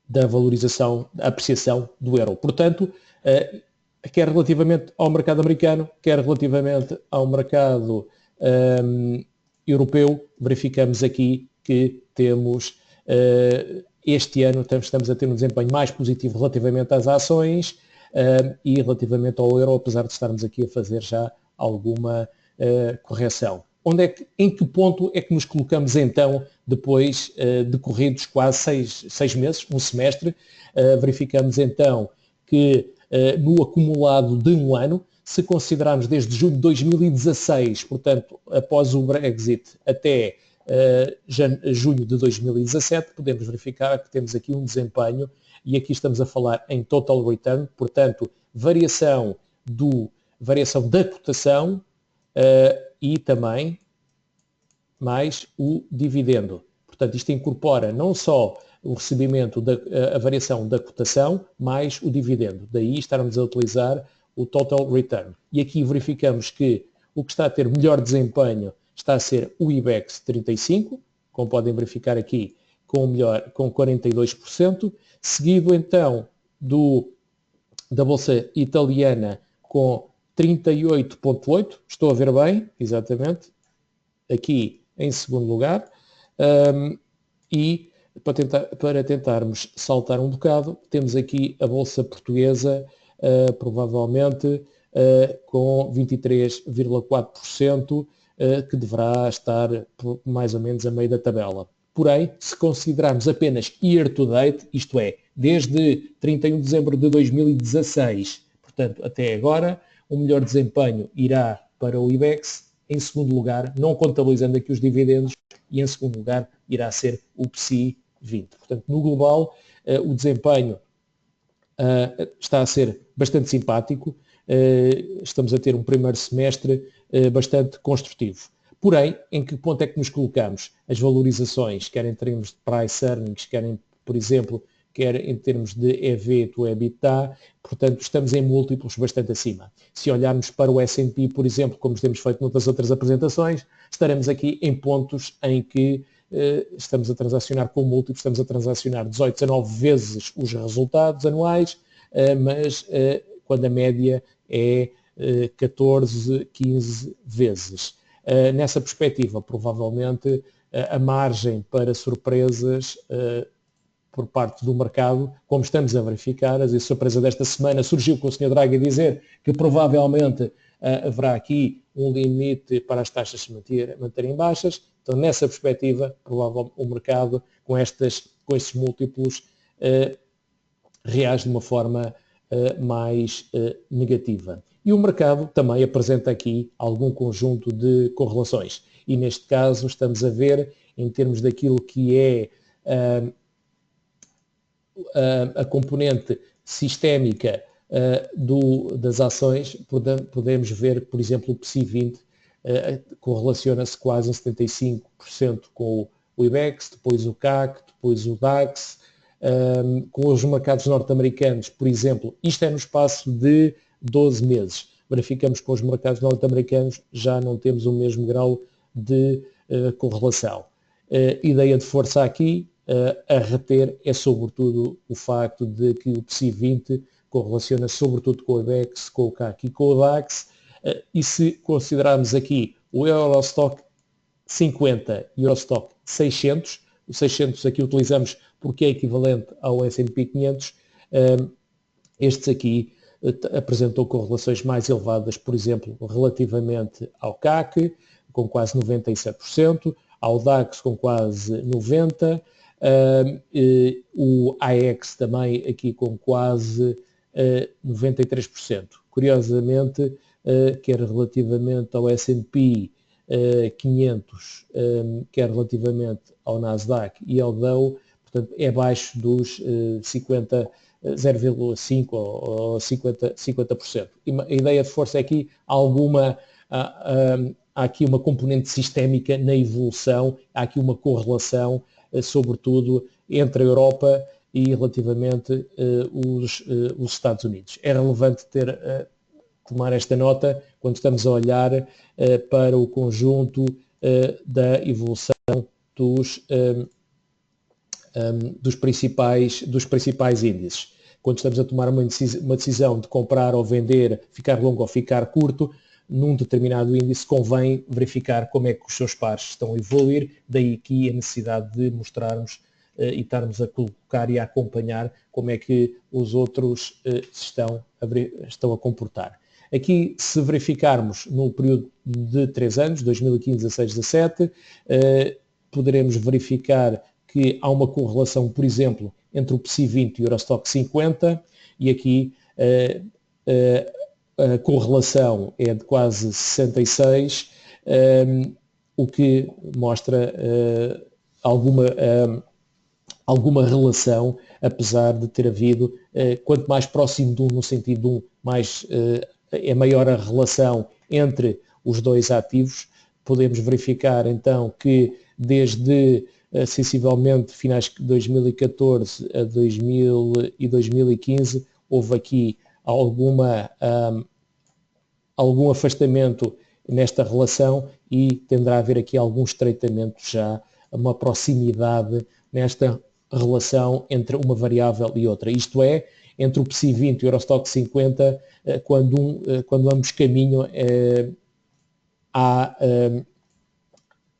da valorização, da apreciação do euro. Portanto, quer relativamente ao mercado americano, quer relativamente ao mercado europeu, verificamos aqui que temos, este ano estamos a ter um desempenho mais positivo relativamente às ações e relativamente ao euro, apesar de estarmos aqui a fazer já alguma correção. Em que ponto é que nos colocamos então, depois decorridos quase 6 meses, um semestre, verificamos então que no acumulado de um ano, se considerarmos desde junho de 2016, portanto, após o Brexit até junho de 2017, podemos verificar que temos aqui um desempenho, e aqui estamos a falar em total return, portanto, variação da cotação e também mais o dividendo. Portanto, isto incorpora não só o recebimento a variação da cotação, mais o dividendo. Daí estarmos a utilizar o total return. E aqui verificamos que o que está a ter melhor desempenho está a ser o IBEX 35, como podem verificar aqui, com 42%, seguido então da Bolsa Italiana com 38,8%, estou a ver bem, exatamente, aqui em segundo lugar, e para tentarmos saltar um bocado, temos aqui a Bolsa Portuguesa, provavelmente com 23,4%, que deverá estar mais ou menos a meio da tabela. Porém, se considerarmos apenas year to date, isto é, desde 31 de dezembro de 2016, portanto, até agora, o melhor desempenho irá para o IBEX, em segundo lugar, não contabilizando aqui os dividendos, e em segundo lugar irá ser o PSI 20. Portanto, no global, o desempenho está a ser bastante simpático, estamos a ter um primeiro semestre bastante construtivo. Porém, em que ponto é que nos colocamos? As valorizações, quer em termos de price earnings, quer, por exemplo, quer em termos de EV to EBITDA, portanto, estamos em múltiplos bastante acima. Se olharmos para o S&P, por exemplo, como temos feito noutras outras apresentações, estaremos aqui em pontos em que estamos a transacionar com múltiplos, estamos a transacionar 18, 19 vezes os resultados anuais, mas quando a média é 14, 15 vezes. Nessa perspectiva, provavelmente, a margem para surpresas por parte do mercado, como estamos a verificar, a surpresa desta semana surgiu com o Sr. Draghi a dizer que provavelmente haverá aqui um limite para as taxas se manterem baixas. Então, nessa perspectiva, provavelmente o mercado, com estes múltiplos, reage de uma forma mais negativa. E o mercado também apresenta aqui algum conjunto de correlações. E neste caso estamos a ver, em termos daquilo que é a componente sistémica das ações, podemos ver, por exemplo, o PSI 20 correlaciona-se quase em 75% com o IBEX, depois o CAC, depois o DAX, com os mercados norte-americanos, por exemplo, isto é no espaço de 12 meses. Verificamos que com os mercados norte-americanos já não temos o mesmo grau de correlação. Ideia de força aqui a reter é sobretudo o facto de que o PSI 20 correlaciona sobretudo com o IBEX, com o CAC e com o DAX, e se considerarmos aqui o Eurostock 50 e o Eurostock 600, o 600 aqui utilizamos porque é equivalente ao S&P 500, estes aqui apresentou correlações mais elevadas, por exemplo, relativamente ao CAC, com quase 97%, ao DAX com quase 90%, o AEX também aqui com quase 93%. Curiosamente, quer relativamente ao S&P 500, quer relativamente ao Nasdaq e ao Dow, portanto, é abaixo dos 0,5% ou 50%. E a ideia de força é aqui há aqui uma componente sistémica na evolução, há aqui uma correlação, sobretudo entre a Europa e relativamente os Estados Unidos. É relevante tomar esta nota quando estamos a olhar para o conjunto da evolução dos principais índices. Quando estamos a tomar uma decisão de comprar ou vender, ficar longo ou ficar curto, num determinado índice convém verificar como é que os seus pares estão a evoluir, daí aqui a necessidade de mostrarmos e estarmos a colocar e a acompanhar como é que os outros estão a comportar. Aqui, se verificarmos no período de 3 anos, 2015, 16, 17, poderemos verificar que há uma correlação, por exemplo, entre o PSI 20 e o Eurostock 50, e aqui a correlação é de quase 66, o que mostra alguma relação, apesar de ter havido, quanto mais próximo de um, no sentido de um, mais é maior a relação entre os dois ativos. Podemos verificar então que desde sensivelmente finais de 2014 a 2015 houve aqui algum afastamento nesta relação e tenderá a haver aqui algum estreitamento já, uma proximidade nesta relação entre uma variável e outra. Isto é, entre o PSI 20 e o Eurostock 50, quando ambos caminham, há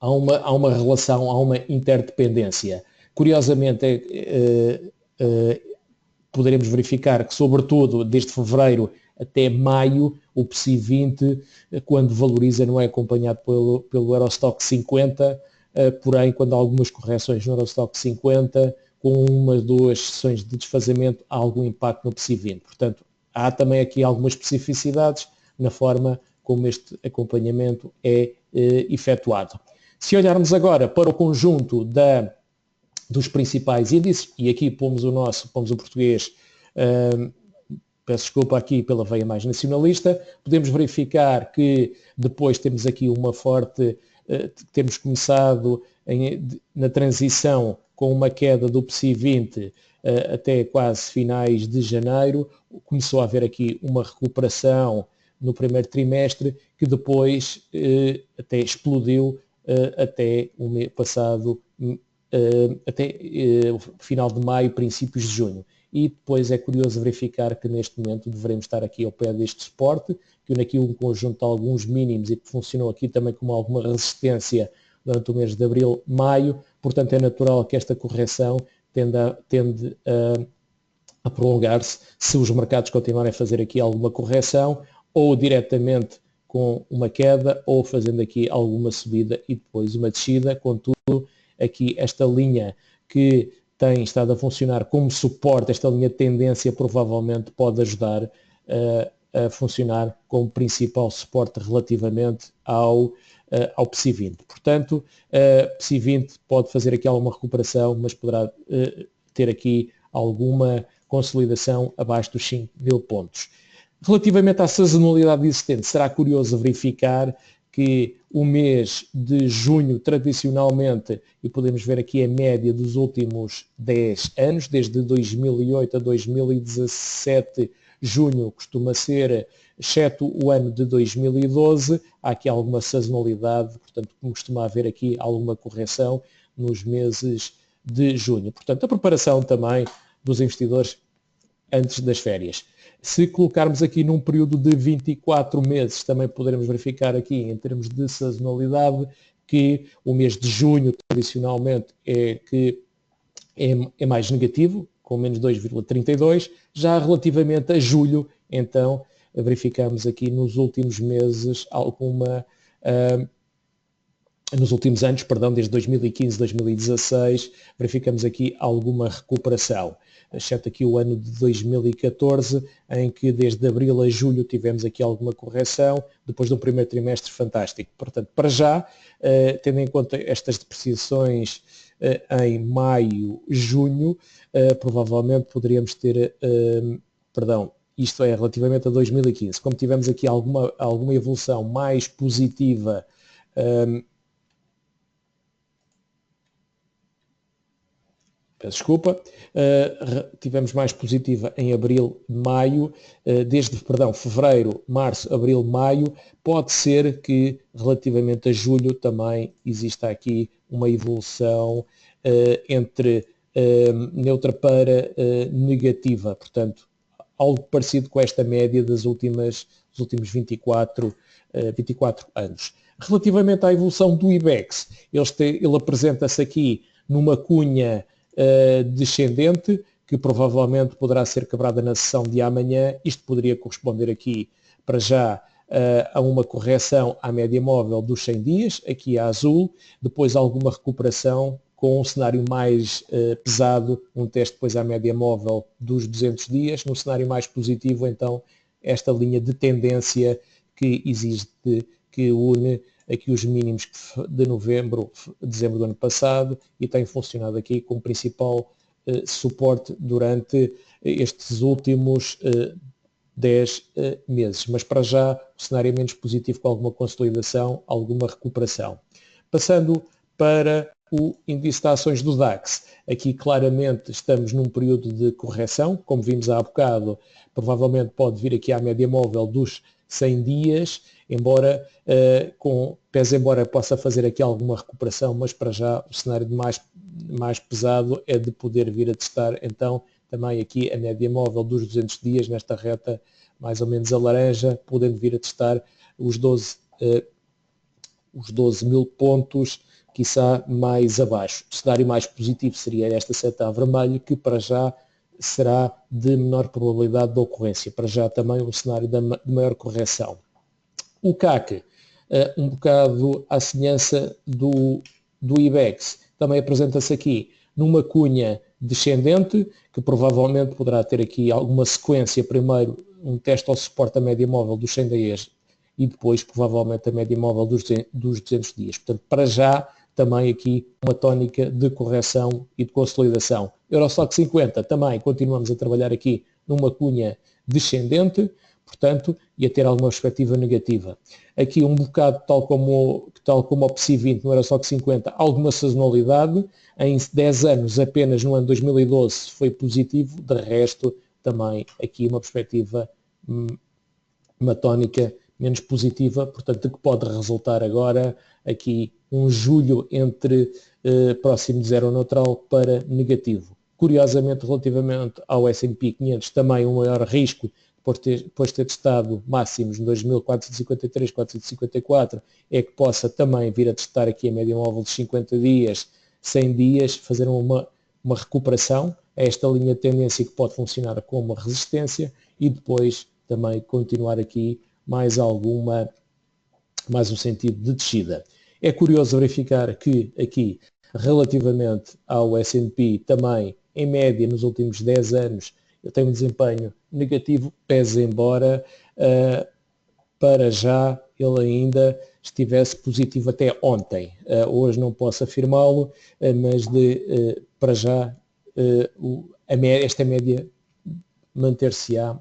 uma relação, há uma interdependência. Curiosamente, poderemos verificar que, sobretudo, desde fevereiro até maio, o PSI 20, quando valoriza, não é acompanhado pelo Eurostock 50, porém, quando há algumas correções no Eurostock 50, com uma ou duas sessões de desfazamento, há algum impacto no PSI 20. Portanto, há também aqui algumas especificidades na forma como este acompanhamento é efetuado. Se olharmos agora para o conjunto dos principais índices, e aqui pomos o português peço desculpa aqui pela veia mais nacionalista, podemos verificar que depois temos aqui uma forte, temos começado na transição com uma queda do PSI 20 até quase finais de janeiro, começou a haver aqui uma recuperação no primeiro trimestre, que depois até explodiu até o mês passado, até o final de maio, princípios de junho. E depois é curioso verificar que neste momento devemos estar aqui ao pé deste suporte, que une aqui um conjunto de alguns mínimos e que funcionou aqui também como alguma resistência durante o mês de abril, maio. Portanto, é natural que esta correção tende a prolongar-se se os mercados continuarem a fazer aqui alguma correção, ou diretamente com uma queda, ou fazendo aqui alguma subida e depois uma descida. Contudo, aqui esta linha que tem estado a funcionar como suporte, esta linha de tendência provavelmente pode ajudar a funcionar como principal suporte relativamente ao PSI 20. Portanto, PSI 20 pode fazer aqui alguma recuperação, mas poderá ter aqui alguma consolidação abaixo dos 5.000 pontos. Relativamente à sazonalidade existente, será curioso verificar que o mês de junho, tradicionalmente, e podemos ver aqui a média dos últimos 10 anos, desde 2008 a 2017, junho costuma ser, exceto o ano de 2012, há aqui alguma sazonalidade, portanto costuma haver aqui alguma correção nos meses de junho. Portanto, a preparação também dos investidores antes das férias. Se colocarmos aqui num período de 24 meses, também poderemos verificar aqui, em termos de sazonalidade, que o mês de junho, tradicionalmente, é mais negativo, com menos 2,32. Já relativamente a julho, então, verificamos aqui nos últimos meses nos últimos anos, desde 2015, 2016, verificamos aqui alguma recuperação, exceto aqui o ano de 2014, em que desde abril a julho tivemos aqui alguma correção, depois de um primeiro trimestre fantástico. Portanto, para já, tendo em conta estas depreciações em maio, junho, provavelmente poderíamos ter, isto é, relativamente a 2015, como tivemos aqui alguma evolução mais positiva, peço desculpa, tivemos mais positiva em abril, maio, fevereiro, março, abril, maio. Pode ser que relativamente a julho também exista aqui uma evolução entre neutra para negativa, portanto, algo parecido com esta média dos últimos 24 anos. Relativamente à evolução do IBEX, ele apresenta-se aqui numa cunha descendente, que provavelmente poderá ser quebrada na sessão de amanhã. Isto poderia corresponder aqui, para já, a uma correção à média móvel dos 100 dias, aqui a azul, depois alguma recuperação com um cenário mais pesado, um teste depois à média móvel dos 200 dias, no cenário mais positivo, então, esta linha de tendência que existe, que une aqui os mínimos de dezembro do ano passado, e tem funcionado aqui como principal suporte durante estes últimos 10 meses. Mas para já o cenário é menos positivo, com alguma consolidação, alguma recuperação. Passando para o índice de ações do DAX. Aqui claramente estamos num período de correção, como vimos há bocado, provavelmente pode vir aqui à média móvel dos 100 dias, embora possa fazer aqui alguma recuperação, mas para já o cenário mais pesado é de poder vir a testar, então, também aqui a média móvel dos 200 dias, nesta reta mais ou menos a laranja, podendo vir a testar os 12.000 pontos, quiçá mais abaixo. O cenário mais positivo seria esta seta a vermelho, que para já será de menor probabilidade de ocorrência. Para já também um cenário de maior correção. O CAC, um bocado à semelhança do IBEX, também apresenta-se aqui numa cunha descendente, que provavelmente poderá ter aqui alguma sequência, primeiro um teste ao suporte à média móvel dos 100 dias e depois provavelmente a média móvel dos 200 dias. Portanto, para já também aqui uma tónica de correção e de consolidação. Eurostoxx 50 também continuamos a trabalhar aqui numa cunha descendente, portanto, ia ter alguma perspectiva negativa. Aqui um bocado, tal como o PSI 20, não era só que 50, alguma sazonalidade, em 10 anos, apenas no ano 2012 foi positivo, de resto também aqui uma perspectiva, uma tónica menos positiva, portanto, que pode resultar agora aqui um julho entre próximo de zero neutral para negativo. Curiosamente, relativamente ao S&P 500, também um maior risco, depois de ter testado máximos em 2.453, 454, é que possa também vir a testar aqui a média móvel de 50 dias, 100 dias, fazer uma recuperação a esta linha de tendência que pode funcionar como resistência e depois também continuar aqui mais um sentido de descida. É curioso verificar que aqui, relativamente ao S&P, também, em média, nos últimos 10 anos, eu tenho um desempenho negativo, pese embora para já ele ainda estivesse positivo até ontem. Hoje não posso afirmá-lo, mas para já esta média manter-se-á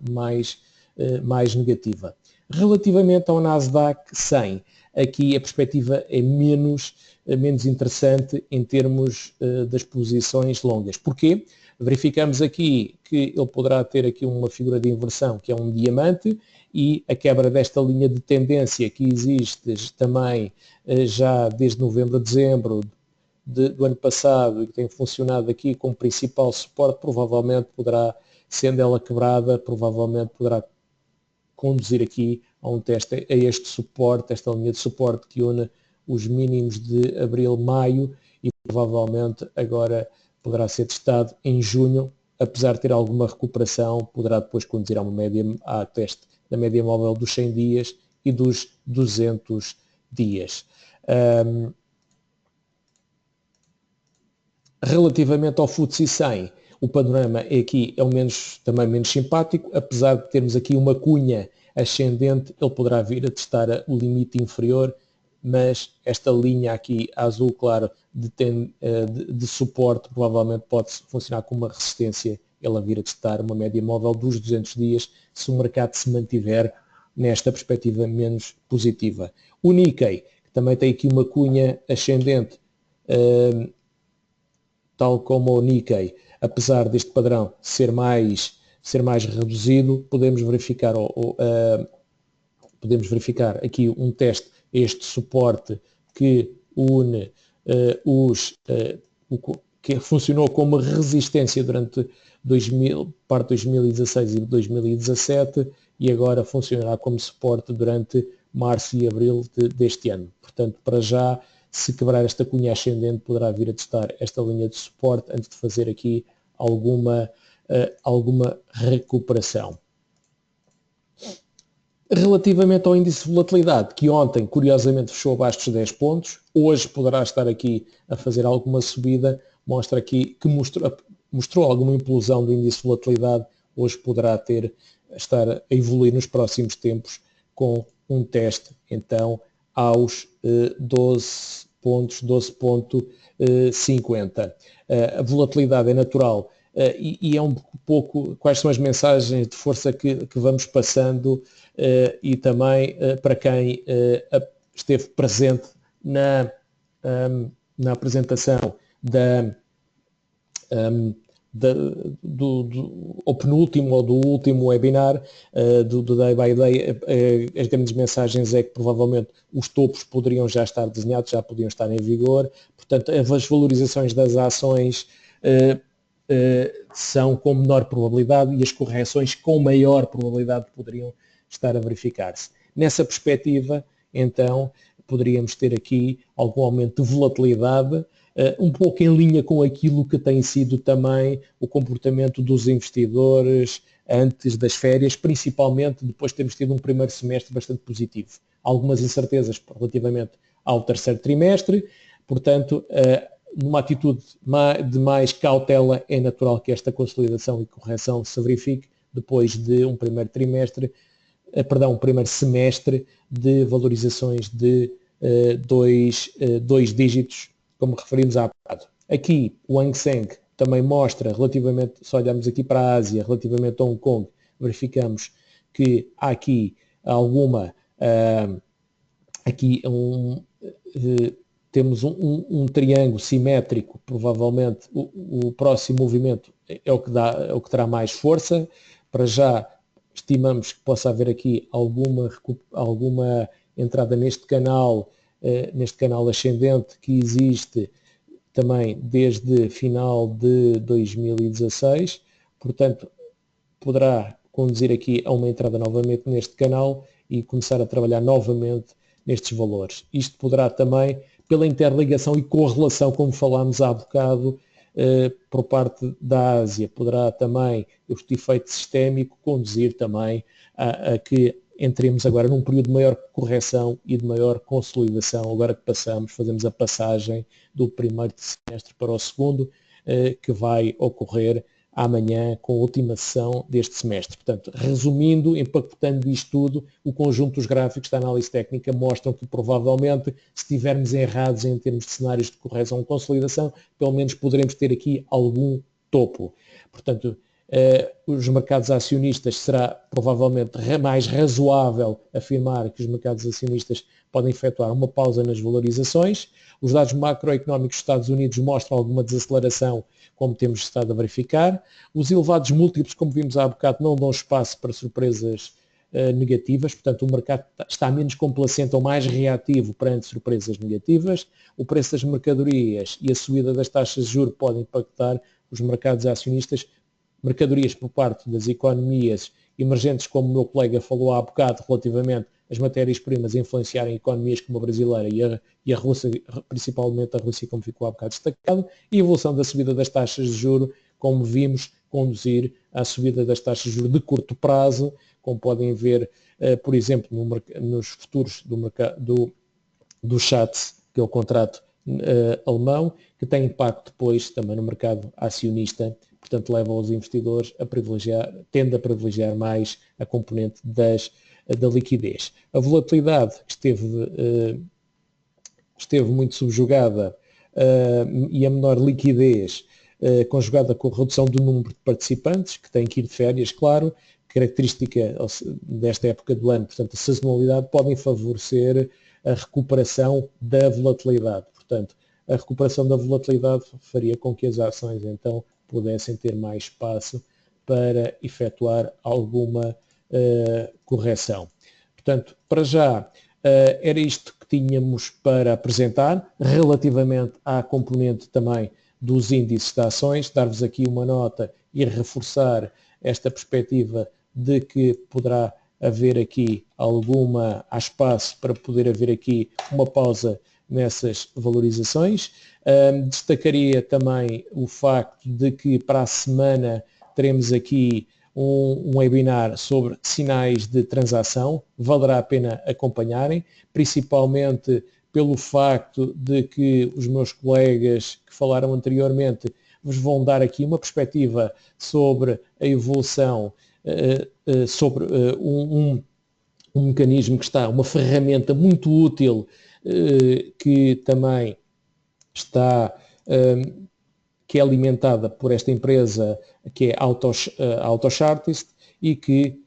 mais negativa. Relativamente ao Nasdaq 100, aqui a perspectiva é menos interessante em termos das posições longas. Porquê? Verificamos aqui que ele poderá ter aqui uma figura de inversão, que é um diamante, e a quebra desta linha de tendência que existe também já desde novembro a dezembro do ano passado e que tem funcionado aqui como principal suporte, provavelmente poderá, sendo ela quebrada, provavelmente poderá conduzir aqui a um teste a este suporte, esta linha de suporte que une os mínimos de abril-maio e provavelmente agora poderá ser testado em junho, apesar de ter alguma recuperação, poderá depois conduzir a teste da média móvel dos 100 dias e dos 200 dias. Relativamente ao FTSE 100, o panorama aqui é também menos simpático, apesar de termos aqui uma cunha ascendente, ele poderá vir a testar o limite inferior, mas esta linha aqui azul claro de suporte provavelmente pode funcionar como uma resistência, ela vir a testar uma média móvel dos 200 dias se o mercado se mantiver nesta perspectiva menos positiva. O Nikkei, que também tem aqui uma cunha ascendente, tal como o Nikkei, apesar deste padrão ser mais reduzido, podemos verificar aqui um teste, este suporte que une que funcionou como resistência durante parte de 2016 e 2017 e agora funcionará como suporte durante março e abril deste ano. Portanto, para já, se quebrar esta cunha ascendente, poderá vir a testar esta linha de suporte antes de fazer aqui alguma recuperação. Relativamente ao índice de volatilidade, que ontem, curiosamente, fechou abaixo dos 10 pontos, hoje poderá estar aqui a fazer alguma subida, mostra aqui que mostrou alguma implosão do índice de volatilidade, hoje poderá estar a evoluir nos próximos tempos com um teste, então, aos 12 pontos, 12.50. A volatilidade é natural e é um pouco quais são as mensagens de força que vamos passando e também para quem esteve presente na apresentação do penúltimo ou do último webinar do Day by Day. As grandes mensagens é que provavelmente os topos poderiam já estar desenhados, já podiam estar em vigor, portanto as valorizações das ações são com menor probabilidade e as correções com maior probabilidade poderiam estar a verificar-se. Nessa perspectiva, então, poderíamos ter aqui algum aumento de volatilidade, um pouco em linha com aquilo que tem sido também o comportamento dos investidores antes das férias, principalmente depois de termos tido um primeiro semestre bastante positivo. Algumas incertezas relativamente ao terceiro trimestre, portanto, numa atitude de mais cautela, é natural que esta consolidação e correção se verifique depois de um primeiro semestre de valorizações de dois dígitos, como referimos há bocado. Aqui o Hang Seng também mostra, relativamente, se olharmos aqui para a Ásia, relativamente a Hong Kong, verificamos que há aqui alguma, temos um triângulo simétrico, provavelmente o próximo movimento é o que terá mais força. Para já estimamos que possa haver aqui alguma entrada neste canal ascendente que existe também desde final de 2016, portanto poderá conduzir aqui a uma entrada novamente neste canal e começar a trabalhar novamente nestes valores. Isto poderá também, pela interligação e correlação, como falámos há bocado, por parte da Ásia, poderá também, este efeito sistémico, conduzir também a que entremos agora num período de maior correção e de maior consolidação, agora que fazemos a passagem do primeiro semestre para o segundo, que vai ocorrer amanhã com a última sessão deste semestre. Portanto, resumindo, empacotando isto tudo, o conjunto dos gráficos da análise técnica mostram que provavelmente, se estivermos errados em termos de cenários de correção ou consolidação, pelo menos poderemos ter aqui algum topo. Portanto, os mercados acionistas, será provavelmente mais razoável afirmar que os mercados acionistas podem efetuar uma pausa nas valorizações. Os dados macroeconómicos dos Estados Unidos mostram alguma desaceleração, como temos estado a verificar. Os elevados múltiplos, como vimos há bocado, não dão espaço para surpresas negativas, portanto o mercado está menos complacente ou mais reativo perante surpresas negativas. O preço das mercadorias e a subida das taxas de juros podem impactar os mercados acionistas. Mercadorias por parte das economias emergentes, como o meu colega falou há bocado, relativamente às matérias-primas influenciarem economias como a brasileira e a Rússia, principalmente a Rússia, como ficou há bocado destacado, e a evolução da subida das taxas de juros, como vimos, conduzir à subida das taxas de juros de curto prazo, como podem ver, por exemplo, nos futuros do Schatz, que é o contrato alemão, que tem impacto depois também no mercado acionista. Portanto, leva os investidores tende a privilegiar mais a componente da liquidez. A volatilidade esteve muito subjugada e a menor liquidez, conjugada com a redução do número de participantes, que têm que ir de férias, claro, característica desta época do ano, portanto, a sazonalidade, podem favorecer a recuperação da volatilidade. Portanto, a recuperação da volatilidade faria com que as ações, então, pudessem ter mais espaço para efetuar alguma correção. Portanto, para já, era isto que tínhamos para apresentar, relativamente à componente também dos índices de ações, dar-vos aqui uma nota e reforçar esta perspectiva de que poderá haver aqui há espaço para poder haver aqui uma pausa nessas valorizações. Destacaria também o facto de que para a semana teremos aqui um webinar sobre sinais de transação, valerá a pena acompanharem, principalmente pelo facto de que os meus colegas que falaram anteriormente vos vão dar aqui uma perspectiva sobre a evolução, sobre um mecanismo que está, uma ferramenta muito útil, que também está, que é alimentada por esta empresa, que é a AutoChartist, e que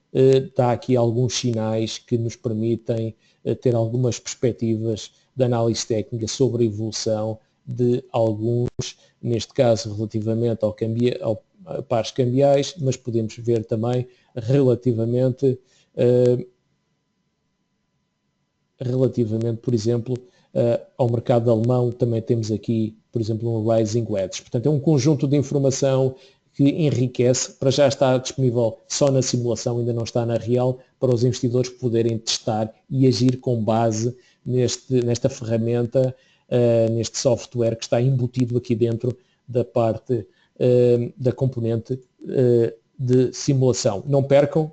dá aqui alguns sinais que nos permitem ter algumas perspectivas de análise técnica sobre a evolução de alguns, neste caso relativamente a pares cambiais, mas podemos ver também relativamente, por exemplo, ao mercado alemão. Também temos aqui, por exemplo, um Rising Wedge. Portanto, é um conjunto de informação que enriquece. Para já está disponível só na simulação, ainda não está na real, para os investidores poderem testar e agir com base nesta ferramenta, neste software que está embutido aqui dentro da parte da componente de simulação. Não percam,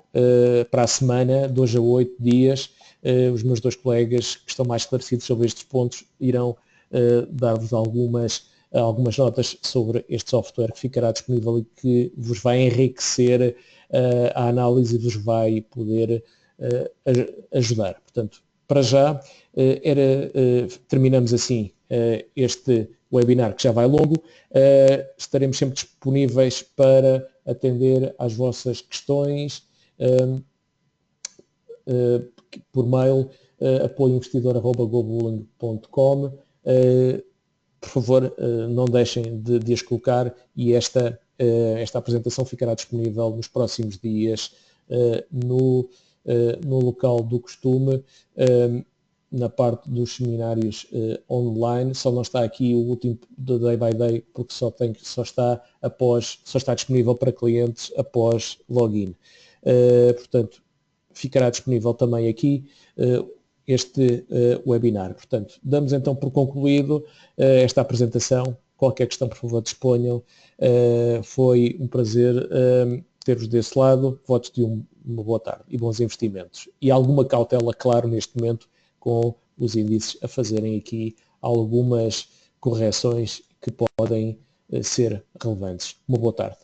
para a semana, 2 a 8 dias, os meus dois colegas que estão mais esclarecidos sobre estes pontos irão dar-vos algumas notas sobre este software que ficará disponível e que vos vai enriquecer a análise e vos vai poder ajudar. Portanto, para já, terminamos assim este webinar, que já vai longo. Estaremos sempre disponíveis para atender às vossas questões por mail, apoioinvestidor@gobooling.com. Por favor, não deixem de as colocar, e esta apresentação ficará disponível nos próximos dias no local do costume, na parte dos seminários online. Só não está aqui o último do Day by Day, porque só está disponível para clientes após login. Portanto, ficará disponível também aqui este webinar. Portanto, damos então por concluído esta apresentação. Qualquer questão, por favor, disponham. Foi um prazer ter-vos desse lado. Votos de uma boa tarde e bons investimentos. E alguma cautela, claro, neste momento, com os índices a fazerem aqui algumas correções que podem ser relevantes. Uma boa tarde.